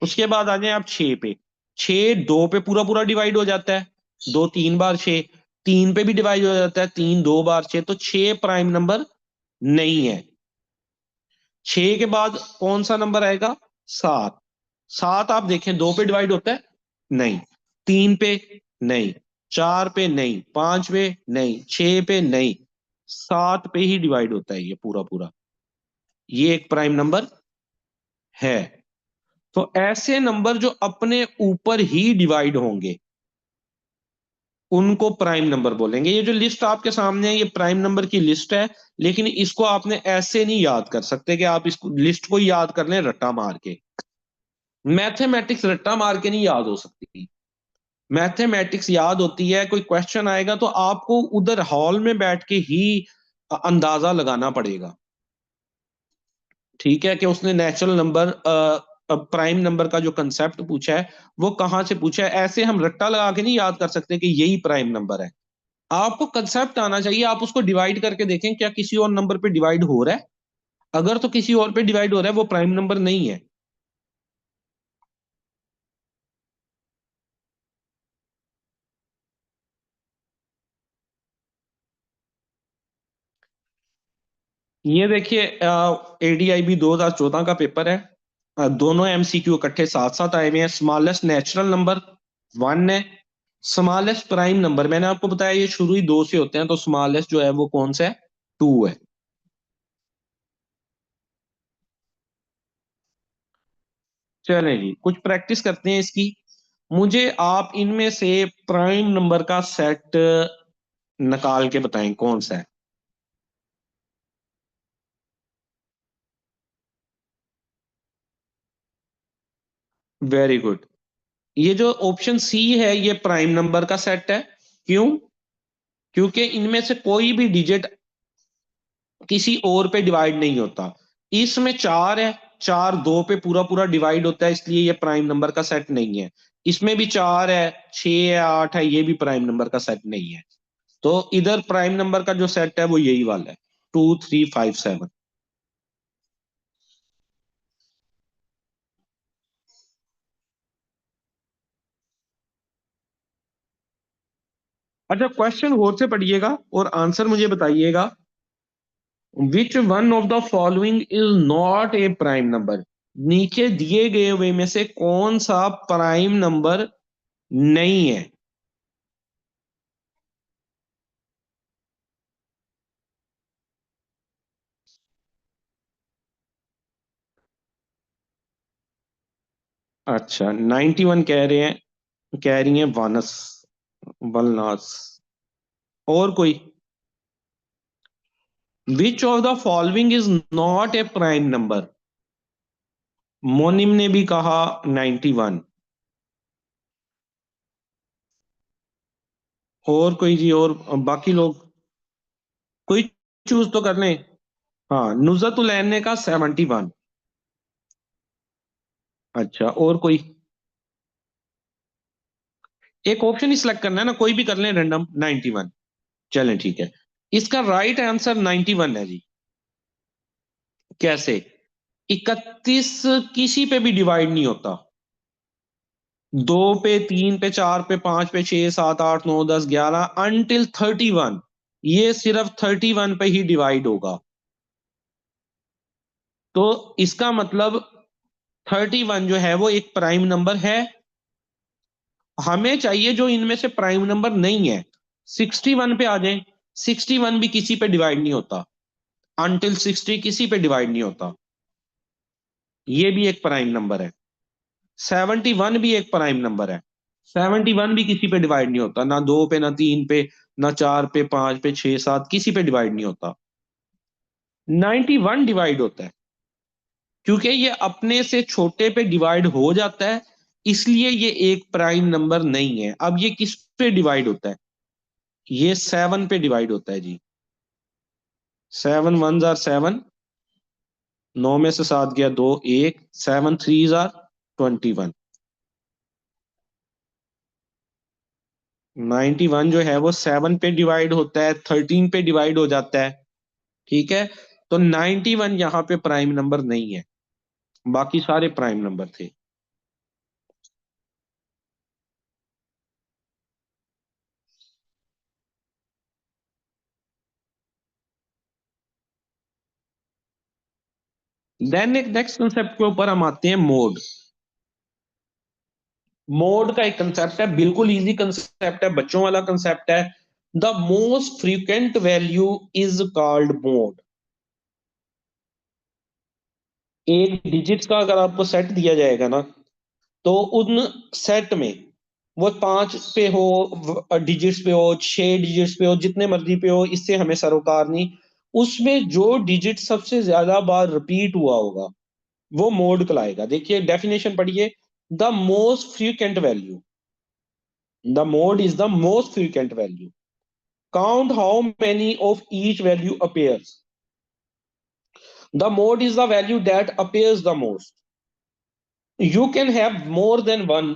उसके बाद आ जाए आप 6 पे। 6 2 पे पूरा पूरा डिवाइड हो जाता है, 2 3 बार 6। 3 पे भी डिवाइड हो जाता है, 3 2 बार 6, तो 6 प्राइम नंबर नहीं है। 6 के बाद कौन सा नंबर आएगा? 7। 7 आप देखें, 2 पे डिवाइड होता है? नहीं। 3 पे? नहीं। 4 पे? नहीं। 5 पे? नहीं। 6 पे? नहीं। 7 पे ही डिवाइड होता है ये पूरा पूरा, ये एक प्राइम नंबर है। तो ऐसे नंबर जो अपने ऊपर ही डिवाइड होंगे, उनको प्राइम नंबर बोलेंगे। ये जो लिस्ट आपके सामने है, ये प्राइम नंबर की लिस्ट है, लेकिन इसको आपने ऐसे नहीं याद कर सकते कि आप इस लिस्ट को याद कर लें रट्टा मार के। मैथमेटिक्स रट्टा मार के नहीं याद हो सकती। मैथमेटिक्स याद होती है, कोई क्वेश्चन आएगा तो आपको उधर हॉल में बैठ के ही अंदाजा लगाना पड़ेगा, ठीक है, कि उसने नेचुरल नंबर, प्राइम नंबर का जो कंसेप्ट पूछा है वो कहाँ से पूछा है। ऐसे हम रट्टा लगा के नहीं याद कर सकते कि यही प्राइम नंबर है। आपको कंसेप्ट आना चाहिए, आप उसको डिवाइड करके देखें क्या किसी और नंबर पे डिवाइड हो रहा है। अगर तो किसी और पे डिवाइड हो रहा है, वो प्राइम नंबर नहीं है। ये देखिए, एडीआईबी 2014 का पेपर है। दोनों एमसीक्यू इकट्ठे साथ साथ आए हुए हैं। स्मॉलेस्ट नेचुरल नंबर 1 है। स्मॉलेस्ट प्राइम नंबर, मैंने आपको बताया ये शुरू ही 2 से होते हैं, तो स्मॉलेस्ट जो है वो कौन सा है? 2 है। चलें जी, कुछ प्रैक्टिस करते हैं इसकी। मुझे आप इनमें से प्राइम नंबर का सेट निकाल के बताएं कौन सा है। Very good. ये जो ऑप्शन सी है, ये प्राइम नंबर का सेट है। क्यों? क्योंकि इनमें से कोई भी डिजिट किसी और पे डिवाइड नहीं होता। इसमें 4 है, 4 2 पे पूरा पूरा डिवाइड होता है, इसलिए ये प्राइम नंबर का सेट नहीं है। इसमें भी 4 है, 6 है, 8 है, ये भी प्राइम नंबर का सेट नहीं है। तो इधर प्राइम नंबर का जो सेट है वो यही वाला है, 2 3 5 7। अच्छा, क्वेश्चन गौर से पढ़िएगा और आंसर मुझे बताइएगा। Which one of the following is not a prime number? नीचे दिए गए हुए में से कौन सा प्राइम नंबर नहीं है? अच्छा, 91 कह रहे हैं, कह रही हैं वानस, वलनास। और कोई? Which of the following is not a prime number? Monim ने भी कहा 91। और कोई जी? और बाकी लोग कोई चूज तो कर लें। हाँ, नुजतुलैन ने कहा 71। अच्छा, और कोई? एक ऑप्शन ही सिलेक्ट करना है ना, कोई भी कर लें रैंडम। 91। चलें ठीक है। इसका राइट आंसर 91 है जी। कैसे? 31 किसी पे भी डिवाइड नहीं होता। दो पे, तीन पे, चार पे, पांच पे, छह, सात, आठ, नौ, 10, 11 अनटिल 31। ये सिर्फ 31 पे ही डिवाइड होगा। तो इसका मतलब 31 जो है वो एक प्राइम नंबर है। हमें चाहिए जो इनमें से प्राइम नंबर नहीं है। 61 पे आ जाए। 61 भी किसी पे डिवाइड नहीं होता। अनटिल 60 किसी पे डिवाइड नहीं होता। ये भी एक प्राइम नंबर है। 71 भी एक प्राइम नंबर है। 71 भी किसी पे डिवाइड नहीं होता, ना दो पे, ना तीन पे, ना चार पे, पांच पे, छह, सात, किसी पे डिवाइड नहीं होता। 91 डिवाइड होता है, क्योंकि ये अपने से छोटे पे डिवाइड हो जाता है। इसलिए ये एक प्राइम नंबर नहीं है। अब ये किस पे डिवाइड होता है? ये 7 पे डिवाइड होता है जी। 7 1 जार 7। नौ में से सात गया दो, एक। 7 3 जार 21। 91 जो है वो 7 पे डिवाइड होता है, 13 पे डिवाइड हो जाता है। ठीक है। तो 91 यहाँ पे प्राइम नंबर नहीं है। बाकी सारे प्राइम नंबर थे। देन एक नेक्स्ट कंसेप्ट के ऊपर हम आते हैं, मोड। मोड का एक कंसेप्ट है, बिल्कुल इजी कंसेप्ट है, बच्चों वाला कंसेप्ट है। The most frequent value is called mode. एक डिजिट्स का अगर आपको सेट दिया जाएगा ना, तो उन सेट में वो पांच पे हो, डिजिट्स पे हो, छह डिजिट्स पे हो, जितने मर्जी पे हो, इससे हमें सरोकार नहीं। उसमें जो डिजिट सबसे ज्यादा बार रिपीट हुआ होगा वो मोड कहलाएगा। देखिए डेफिनेशन पढ़िए। The most frequent value, the mode is the most frequent value. Count how many of each value appears. The mode is the value that appears the most. You can have more than one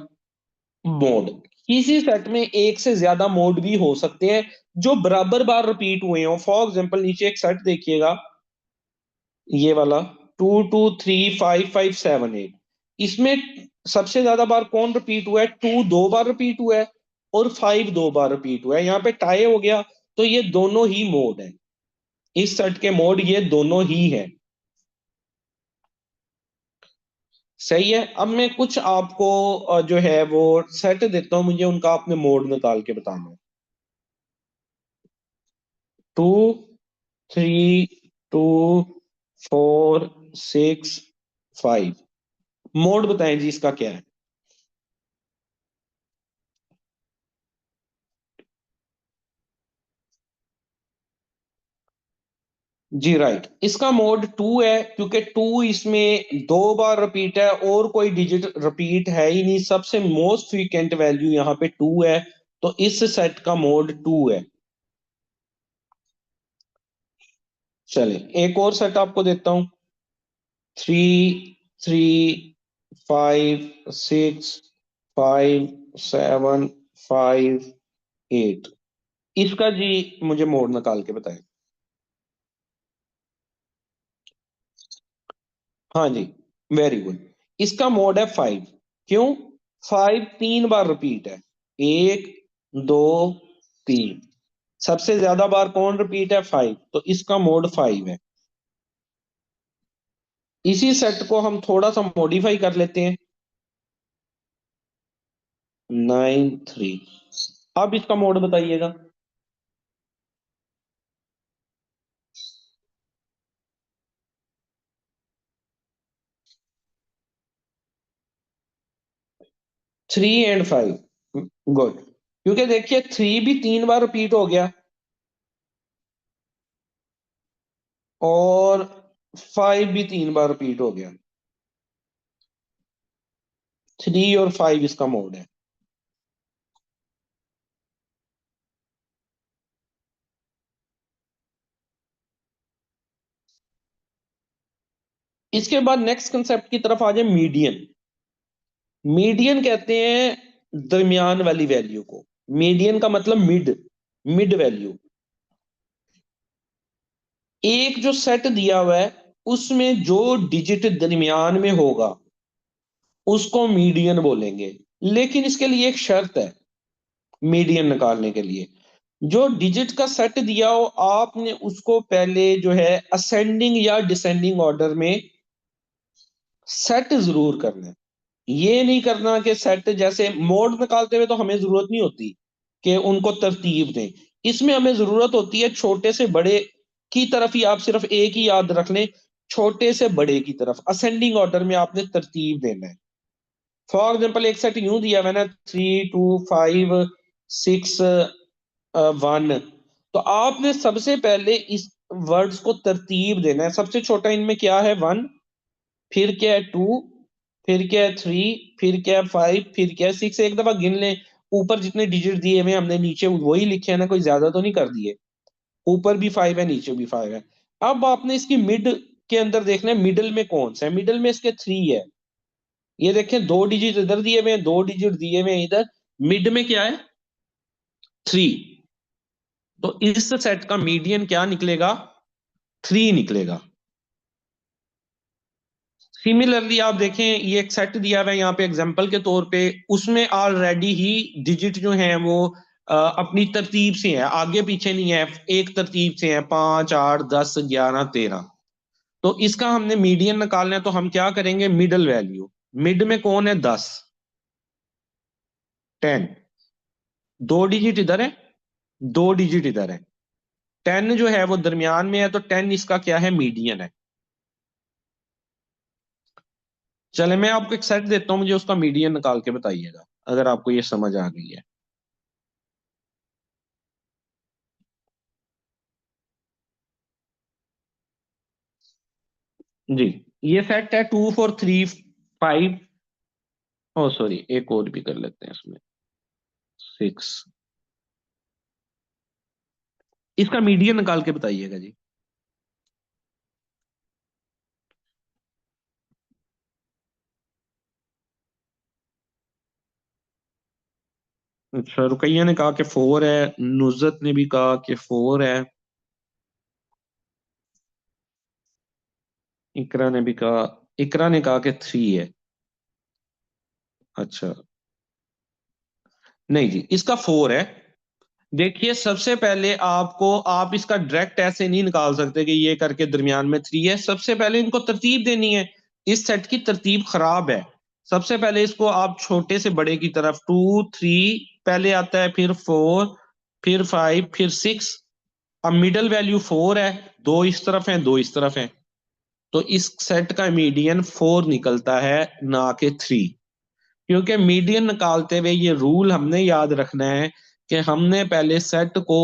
mod. किसी set में एक से ज्यादा mode भी हो सकते हैं जो बराबर बार रिपीट हुए हो। फॉर एग्जाम्पल नीचे एक सेट देखिएगा, ये वाला, 2 2 3 5 5 7 8। इसमें सबसे ज्यादा बार कौन रिपीट हुआ है? टू दो बार रिपीट हुआ है, और फाइव दो बार रिपीट हुआ है। यहाँ पे टाई हो गया। तो ये दोनों ही मोड है। इस सेट के मोड ये दोनों ही है। सही है। अब मैं कुछ आपको जो है वो सेट देता हूं, मुझे उनका आपने मोड निकाल के बताना है। 2 3 2 4 6 5। मोड बताएं जी इसका क्या है? जी राइट, इसका मोड टू है, क्योंकि टू इसमें दो बार रिपीट है और कोई डिजिट रिपीट है ही नहीं। सबसे मोस्ट फ्रीक्वेंट वैल्यू यहाँ पे टू है। तो इस सेट का मोड टू है। चले, एक और सेट आपको देता हूं। 3 3 5 6 5 7 5 8। इसका जी मुझे मोड निकाल के बताएं। हाँ जी, वेरी गुड। इसका मोड है 5। क्यों? 5 तीन बार रिपीट है। एक, दो, तीन। सबसे ज्यादा बार कौन रिपीट है? 5। तो इसका मोड 5 है। इसी सेट को हम थोड़ा सा मॉडिफाई कर लेते हैं। 9 3। अब इसका मोड बताइएगा। 3 and 5, गुड। क्योंकि देखिए 3 भी 3 बार रिपीट हो गया और 5 भी 3 बार रिपीट हो गया। 3 और 5 इसका मोड है। इसके बाद नेक्स्ट कंसेप्ट की तरफ आ जाए, मीडियन। मीडियन कहते हैं दरमियान वाली वैल्यू को। मीडियन का मतलब मिड, मिड वैल्यू। एक जो सेट दिया हुआ है उसमें जो डिजिट दरमियान में होगा उसको मीडियन बोलेंगे। लेकिन इसके लिए एक शर्त है, मीडियन निकालने के लिए। जो डिजिट का सेट दिया हो आपने उसको पहले जो है असेंडिंग या डिसेंडिंग ऑर्डर में सेट जरूर करना है। ये नहीं करना कि सेट, जैसे मोड निकालते हुए तो हमें जरूरत नहीं होती कि उनको तरतीब दें। इसमें हमें जरूरत होती है छोटे से बड़े की तरफ ही, आप सिर्फ एक ही याद रख लें, छोटे से बड़े की तरफ असेंडिंग ऑर्डर में आपने तरतीब देना है। फॉर एग्जाम्पल एक सेट यूं दिया हुआ है ना, 3 2 5 6 1, तो आपने सबसे पहले इस वर्ड्स को तरतीब देना है। सबसे छोटा इनमें क्या है, 1, फिर क्या है 2, फिर क्या है 3, फिर क्या है 5, फिर क्या है 6। एक दफा गिन लें, ऊपर जितने डिजिट दिए हुए हमने नीचे वही लिखे हैं ना, कोई ज्यादा तो नहीं कर दिए। ऊपर भी 5 है, नीचे भी 5 है। अब आपने इसकी मिड के अंदर देखना है मिडिल में कौन सा है। मिडिल में इसके 3 है। ये देखें, 2 डिजिट इधर दिए हुए हैं, 2 डिजिट दिए हुए हैं इधर। मिड में क्या है, 3। तो इस सेट का मीडियन क्या निकलेगा, 3 निकलेगा। सिमिलरली आप देखें, ये एक सेट दिया हुआ है यहाँ पे एग्जांपल के तौर पे, उसमें ऑलरेडी ही डिजिट जो हैं वो अपनी तरतीब से है, आगे पीछे नहीं है, एक तरतीब से है, 5 8 10 11 13। तो इसका हमने मीडियन निकालना है, तो हम क्या करेंगे, मिडल वैल्यू। मिड में कौन है, 10, 10। 2 डिजिट इधर है, 2 डिजिट इधर है। 10 जो है वो दरमियान में है, तो 10 इसका क्या है, मीडियन है। चले मैं आपको एक सेट देता हूं, मुझे उसका मीडियन निकाल के बताइएगा अगर आपको ये समझ आ गई है। जी, ये सेट है 2 4 3 5। ओ सॉरी, एक और भी कर लेते हैं इसमें, 6। इसका मीडियन निकाल के बताइएगा जी। अच्छा, रुकैया ने कहा कि 4 है, नुजरत ने भी कहा कि 4 है, इकरा ने भी कहा, इकरा ने कहा कि 3 है। अच्छा, नहीं जी, इसका 4 है। देखिए सबसे पहले आपको, आप इसका डायरेक्ट ऐसे नहीं निकाल सकते कि ये करके दरमियान में 3 है। सबसे पहले इनको तरतीब देनी है। इस सेट की तरतीब खराब है। सबसे पहले इसको आप छोटे से बड़े की तरफ, 2 3 पहले आता है, फिर 4, फिर 5, फिर 6। अब मिडल वैल्यू 4 है, दो इस तरफ है, दो इस तरफ है। तो इस सेट का मीडियन 4 निकलता है, ना कि 3। क्योंकि मीडियन निकालते हुए ये रूल हमने याद रखना है कि हमने पहले सेट को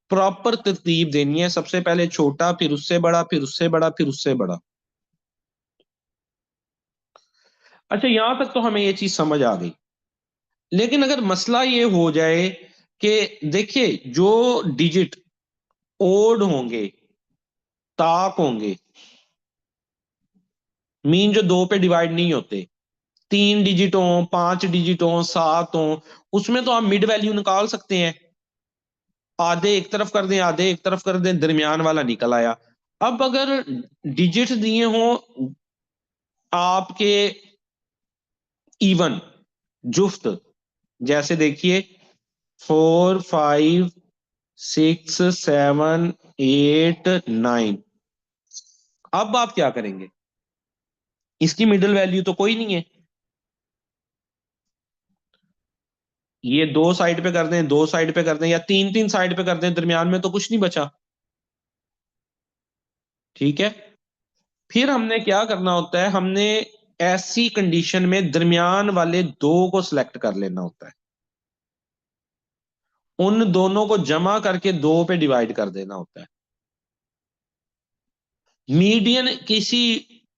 प्रॉपर तरतीब देनी है। सबसे पहले छोटा, फिर उससे बड़ा, फिर उससे बड़ा, फिर उससे बड़ा। अच्छा, यहां तक तो हमें ये चीज समझ आ गई। लेकिन अगर मसला ये हो जाए कि देखिए जो डिजिट ओड होंगे, ताक होंगे, मीन जो 2 पे डिवाइड नहीं होते, 3 डिजिट हो, 5 डिजिट हो, 7 हो, उसमें तो आप मिड वैल्यू निकाल सकते हैं। आधे एक तरफ कर दें, आधे एक तरफ कर दें, दरमियान वाला निकल आया। अब अगर डिजिट दिए हों आपके इवन, जुफ्त, जैसे देखिए 4 5 6 7 8 9, अब आप क्या करेंगे, इसकी मिडिल वैल्यू तो कोई नहीं है। ये दो साइड पे कर दें, दो साइड पे कर दें, या तीन तीन साइड पे कर दें, दरमियान में तो कुछ नहीं बचा। ठीक है, फिर हमने क्या करना होता है, हमने ऐसी कंडीशन में दरमियान वाले दो को सिलेक्ट कर लेना होता है, उन दोनों को जमा करके दो पे डिवाइड कर देना होता है। मीडियन किसी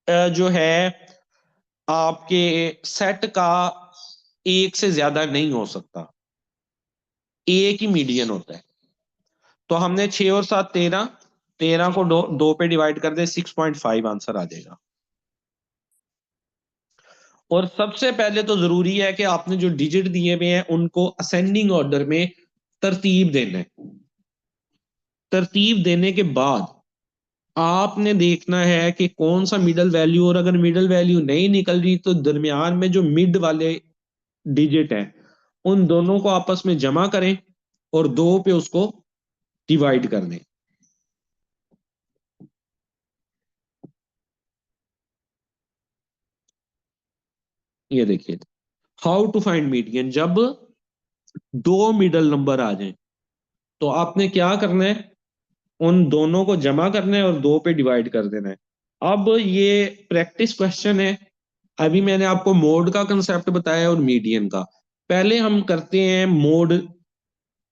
जो है आपके सेट का एक से ज्यादा नहीं हो सकता, एक ही मीडियन होता है। तो हमने 6 और 7 13, 13 को दो पे डिवाइड कर दे, 6.5 आंसर आ जाएगा। और सबसे पहले तो जरूरी है कि आपने जो डिजिट दिए हुए हैं उनको असेंडिंग ऑर्डर में तरतीब देना है। तरतीब देने के बाद आपने देखना है कि कौन सा मिडल वैल्यू, और अगर मिडल वैल्यू नहीं निकल रही तो दरमियान में जो मिड वाले डिजिट है उन दोनों को आपस में जमा करें और दो पे उसको डिवाइड कर दें। ये देखिए, हाउ टू फाइंड मीडियन। जब दो मिडल नंबर आ जाएं तो आपने क्या करना है, उन दोनों को जमा करना है और दो पे डिवाइड कर देना है। अब ये प्रैक्टिस क्वेश्चन है। अभी मैंने आपको मोड का कंसेप्ट बताया और मीडियन का। पहले हम करते हैं मोड,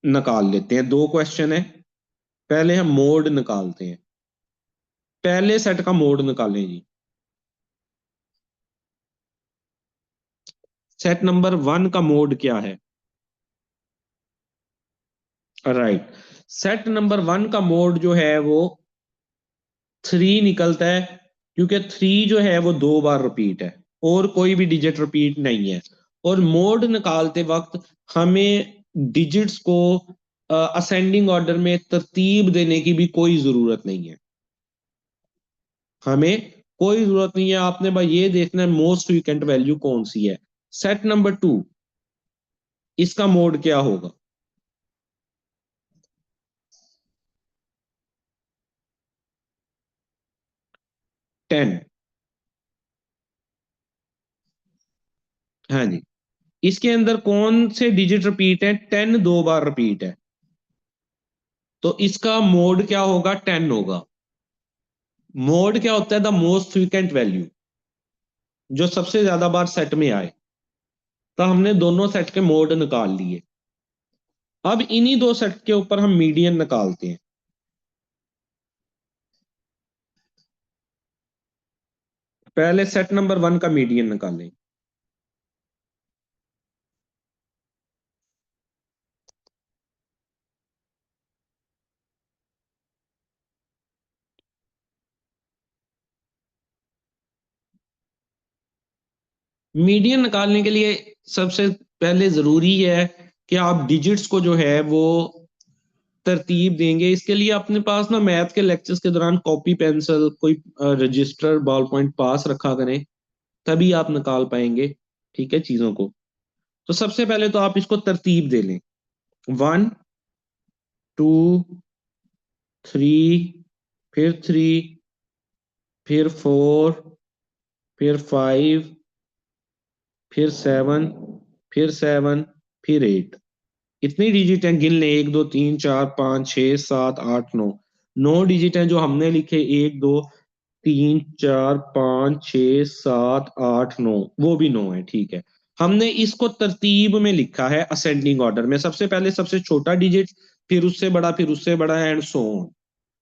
निकाल लेते हैं। दो क्वेश्चन है, पहले हम मोड निकालते हैं। पहले सेट का मोड निकालें जी। सेट नंबर 1 का मोड क्या है? राइट। सेट नंबर 1 का मोड जो है वो 3 निकलता है, क्योंकि 3 जो है वो दो बार रिपीट है और कोई भी डिजिट रिपीट नहीं है। और मोड निकालते वक्त हमें डिजिट्स को असेंडिंग ऑर्डर में तरतीब देने की भी कोई जरूरत नहीं है। हमें कोई जरूरत नहीं है, आपने भाई ये देखना है मोस्ट वीकेंट वैल्यू कौन सी है। सेट नंबर 2, इसका मोड क्या होगा? 10। हाँ जी। इसके अंदर कौन से डिजिट रिपीट है? 10 दो बार रिपीट है, तो इसका मोड क्या होगा? 10 होगा। मोड क्या होता है? द मोस्ट फ्रीक्वेंट वैल्यू, जो सबसे ज्यादा बार सेट में आए। तो हमने दोनों सेट के मोड निकाल लिए। अब इन्हीं दो सेट के ऊपर हम मीडियन निकालते हैं। पहले सेट नंबर 1 का मीडियन निकालें। मीडियन निकालने के लिए सबसे पहले जरूरी है कि आप डिजिट्स को जो है वो तरतीब देंगे। इसके लिए अपने पास ना मैथ के लेक्चर्स के दौरान कॉपी पेंसिल कोई रजिस्टर बॉल पॉइंट पास रखा करें, तभी आप निकाल पाएंगे, ठीक है, चीजों को। तो सबसे पहले तो आप इसको तरतीब दे लें। 1 2 3, फिर 3, फिर 4, फिर 5, फिर 7, फिर 7, फिर 8। इतनी डिजिट हैं, गिन लें। 1 2 3 4 5 6 7 8 9। 9 डिजिट हैं जो हमने लिखे। 1 2 3 4 5 6 7 8 9, वो भी 9 है, ठीक है। हमने इसको तरतीब में लिखा है असेंडिंग ऑर्डर में। सबसे पहले सबसे छोटा डिजिट, फिर उससे बड़ा, फिर उससे बड़ा, एंड सो ऑन।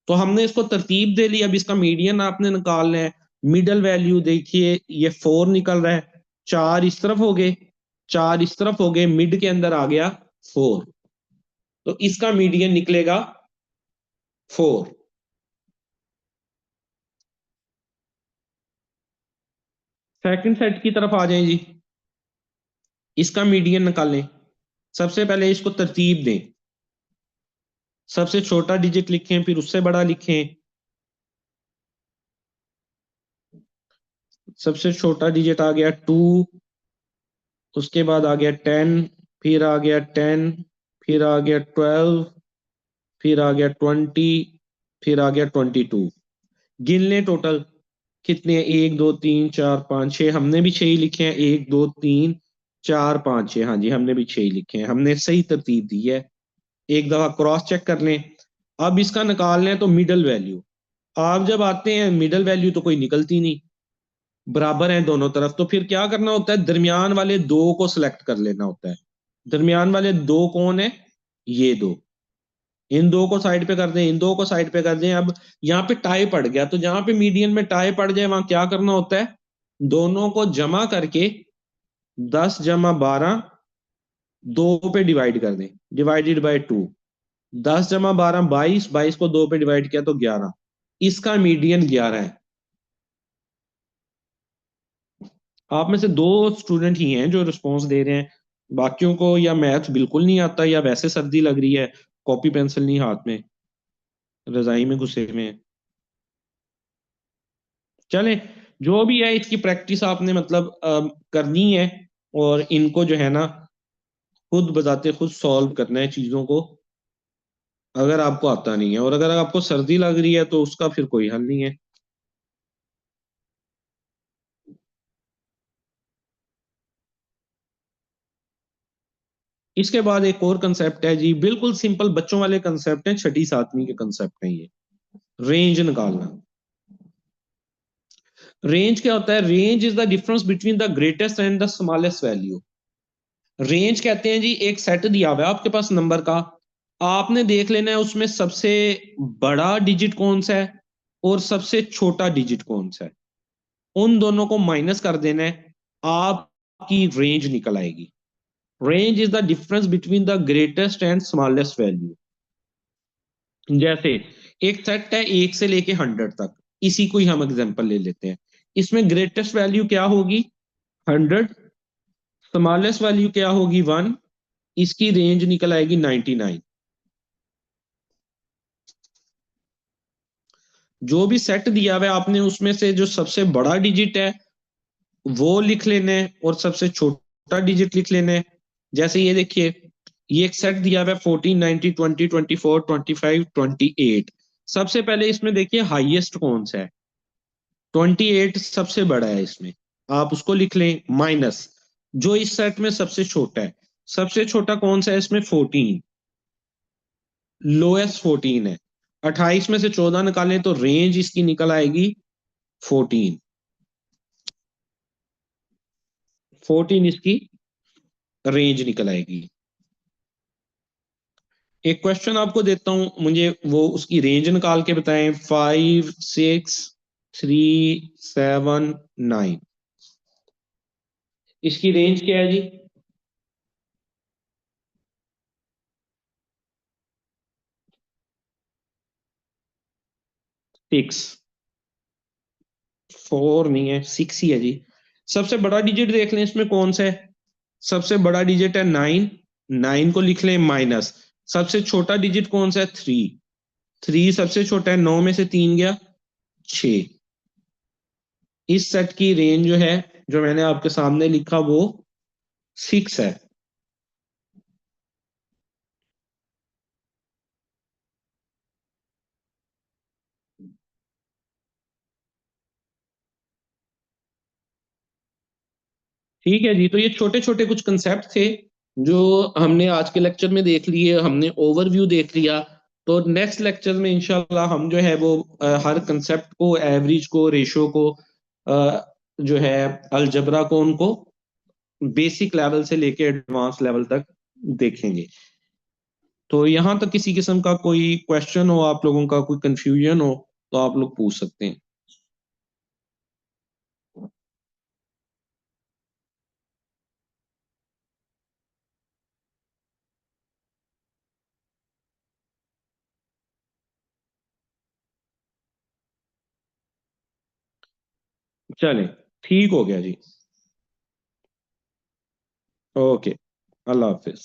तो हमने इसको तरतीब दे ली। अब इसका मीडियन आपने निकालना है। मिडल वैल्यू देखिए, ये 4 निकल रहा है। चार इस तरफ हो गए, चार इस तरफ हो गए, मिड के अंदर आ गया 4। तो इसका मीडियन निकलेगा 4। सेकंड सेट की तरफ आ जाएं जी। इसका मीडियन निकालें। सबसे पहले इसको तरतीब दें। सबसे छोटा डिजिट लिखें, फिर उससे बड़ा लिखें। सबसे छोटा डिजिट आ गया 2, उसके बाद आ गया 10, फिर आ गया 10, फिर आ गया 12, फिर आ गया 20, फिर आ गया 22। गिन लें टोटल कितने हैं। 1 2 3 4 5 6, हमने भी 6 ही लिखे हैं। 1 2 3 4 5 6, हाँ जी, हमने भी 6 ही लिखे हैं। हमने सही तरतीब दी है। एक दफा क्रॉस चेक कर लें। अब इसका निकाल लें तो मिडल वैल्यू। आप जब आते हैं मिडल वैल्यू तो कोई निकलती नहीं। बराबर हैं दोनों तरफ, तो फिर क्या करना होता है, दरमियान वाले दो को सिलेक्ट कर लेना होता है। दरमियान वाले दो कौन है, ये दो। इन दो को साइड पे कर दें, इन दो को साइड पे कर दें। अब यहाँ पे टाई पड़ गया, तो जहां पे मीडियन में टाई पड़ जाए वहां क्या करना होता है, दोनों को जमा करके 10 जमा 12 दो पे डिवाइड कर दें, डिवाइडेड बाई 2। 10 जमा 12 22, 22 को दो पे डिवाइड किया तो 11। इसका मीडियन 11 है। आप में से दो स्टूडेंट ही हैं जो रिस्पॉन्स दे रहे हैं, बाकियों को या मैथ बिल्कुल नहीं आता या वैसे सर्दी लग रही है, कॉपी पेंसिल नहीं हाथ में, रजाई में घुसे हुए हैं। चले, जो भी है इसकी प्रैक्टिस आपने मतलब करनी है, और इनको जो है ना खुद बताते खुद सॉल्व करना है चीजों को, अगर आपको आता नहीं है। और अगर आपको सर्दी लग रही है तो उसका फिर कोई हल नहीं है। इसके बाद एक और कंसेप्ट है जी, बिल्कुल सिंपल बच्चों वाले कंसेप्ट हैं, छठी सातवीं के कंसेप्ट हैं ये। रेंज निकालना। रेंज क्या होता है, range is the difference between the greatest and the smallest value. Range कहते हैं जी, एक सेट दिया हुआ है आपके पास नंबर का, आपने देख लेना है उसमें सबसे बड़ा डिजिट कौन सा है और सबसे छोटा डिजिट कौन सा है, उन दोनों को माइनस कर देना है, आपकी रेंज निकल आएगी। Range is the difference between the greatest and smallest value. जैसे एक सेट है 1 से लेके 100 तक, इसी को ही हम एग्जांपल ले लेते हैं। इसमें ग्रेटेस्ट वैल्यू क्या होगी, 100। स्मॉलेस्ट वैल्यू क्या होगी, 1। इसकी रेंज निकल आएगी 99। जो भी सेट दिया हुआ है आपने उसमें से जो सबसे बड़ा डिजिट है वो लिख लेना है और सबसे छोटा डिजिट लिख लेना है। जैसे ये देखिए, ये एक सेट दिया हुआ है 14, 90, 20, 24, 25, 28। सबसे पहले इसमें देखिए हाईएस्ट कौन सा है, 28 सबसे बड़ा है इसमें, आप उसको लिख लें माइनस जो इस सेट में सबसे छोटा है। सबसे छोटा कौन सा है इसमें, 14, लोएस्ट 14 है। 28 में से 14 निकालें तो रेंज इसकी निकल आएगी 14। 14 इसकी रेंज निकल आएगी। एक क्वेश्चन आपको देता हूं, मुझे वो उसकी रेंज निकाल के बताएं। 5, 6, 3, 7, 9, इसकी रेंज क्या है जी, 6। 4 नहीं है, 6 ही है जी। सबसे बड़ा डिजिट देख लें इसमें कौन सा है, सबसे बड़ा डिजिट है 9। 9 को लिख लें माइनस, सबसे छोटा डिजिट कौन सा है, 3। 3 सबसे छोटा है, 9 में से 3 गया, 6। इस सेट की रेंज जो है, जो मैंने आपके सामने लिखा वो 6 है। ठीक है जी, तो ये छोटे छोटे कुछ कंसेप्ट थे जो हमने आज के लेक्चर में देख लिए, हमने ओवरव्यू देख लिया। तो नेक्स्ट लेक्चर में इंशाल्लाह हम जो है वो हर कंसेप्ट को, एवरेज को, रेशो को, जो है अलजबरा को, उनको बेसिक लेवल से लेके एडवांस लेवल तक देखेंगे। तो यहाँ तक किसी किस्म का कोई क्वेश्चन हो, आप लोगों का कोई कंफ्यूजन हो, तो आप लोग पूछ सकते हैं। चलें, ठीक हो गया जी। ओके, अल्लाह हाफिज।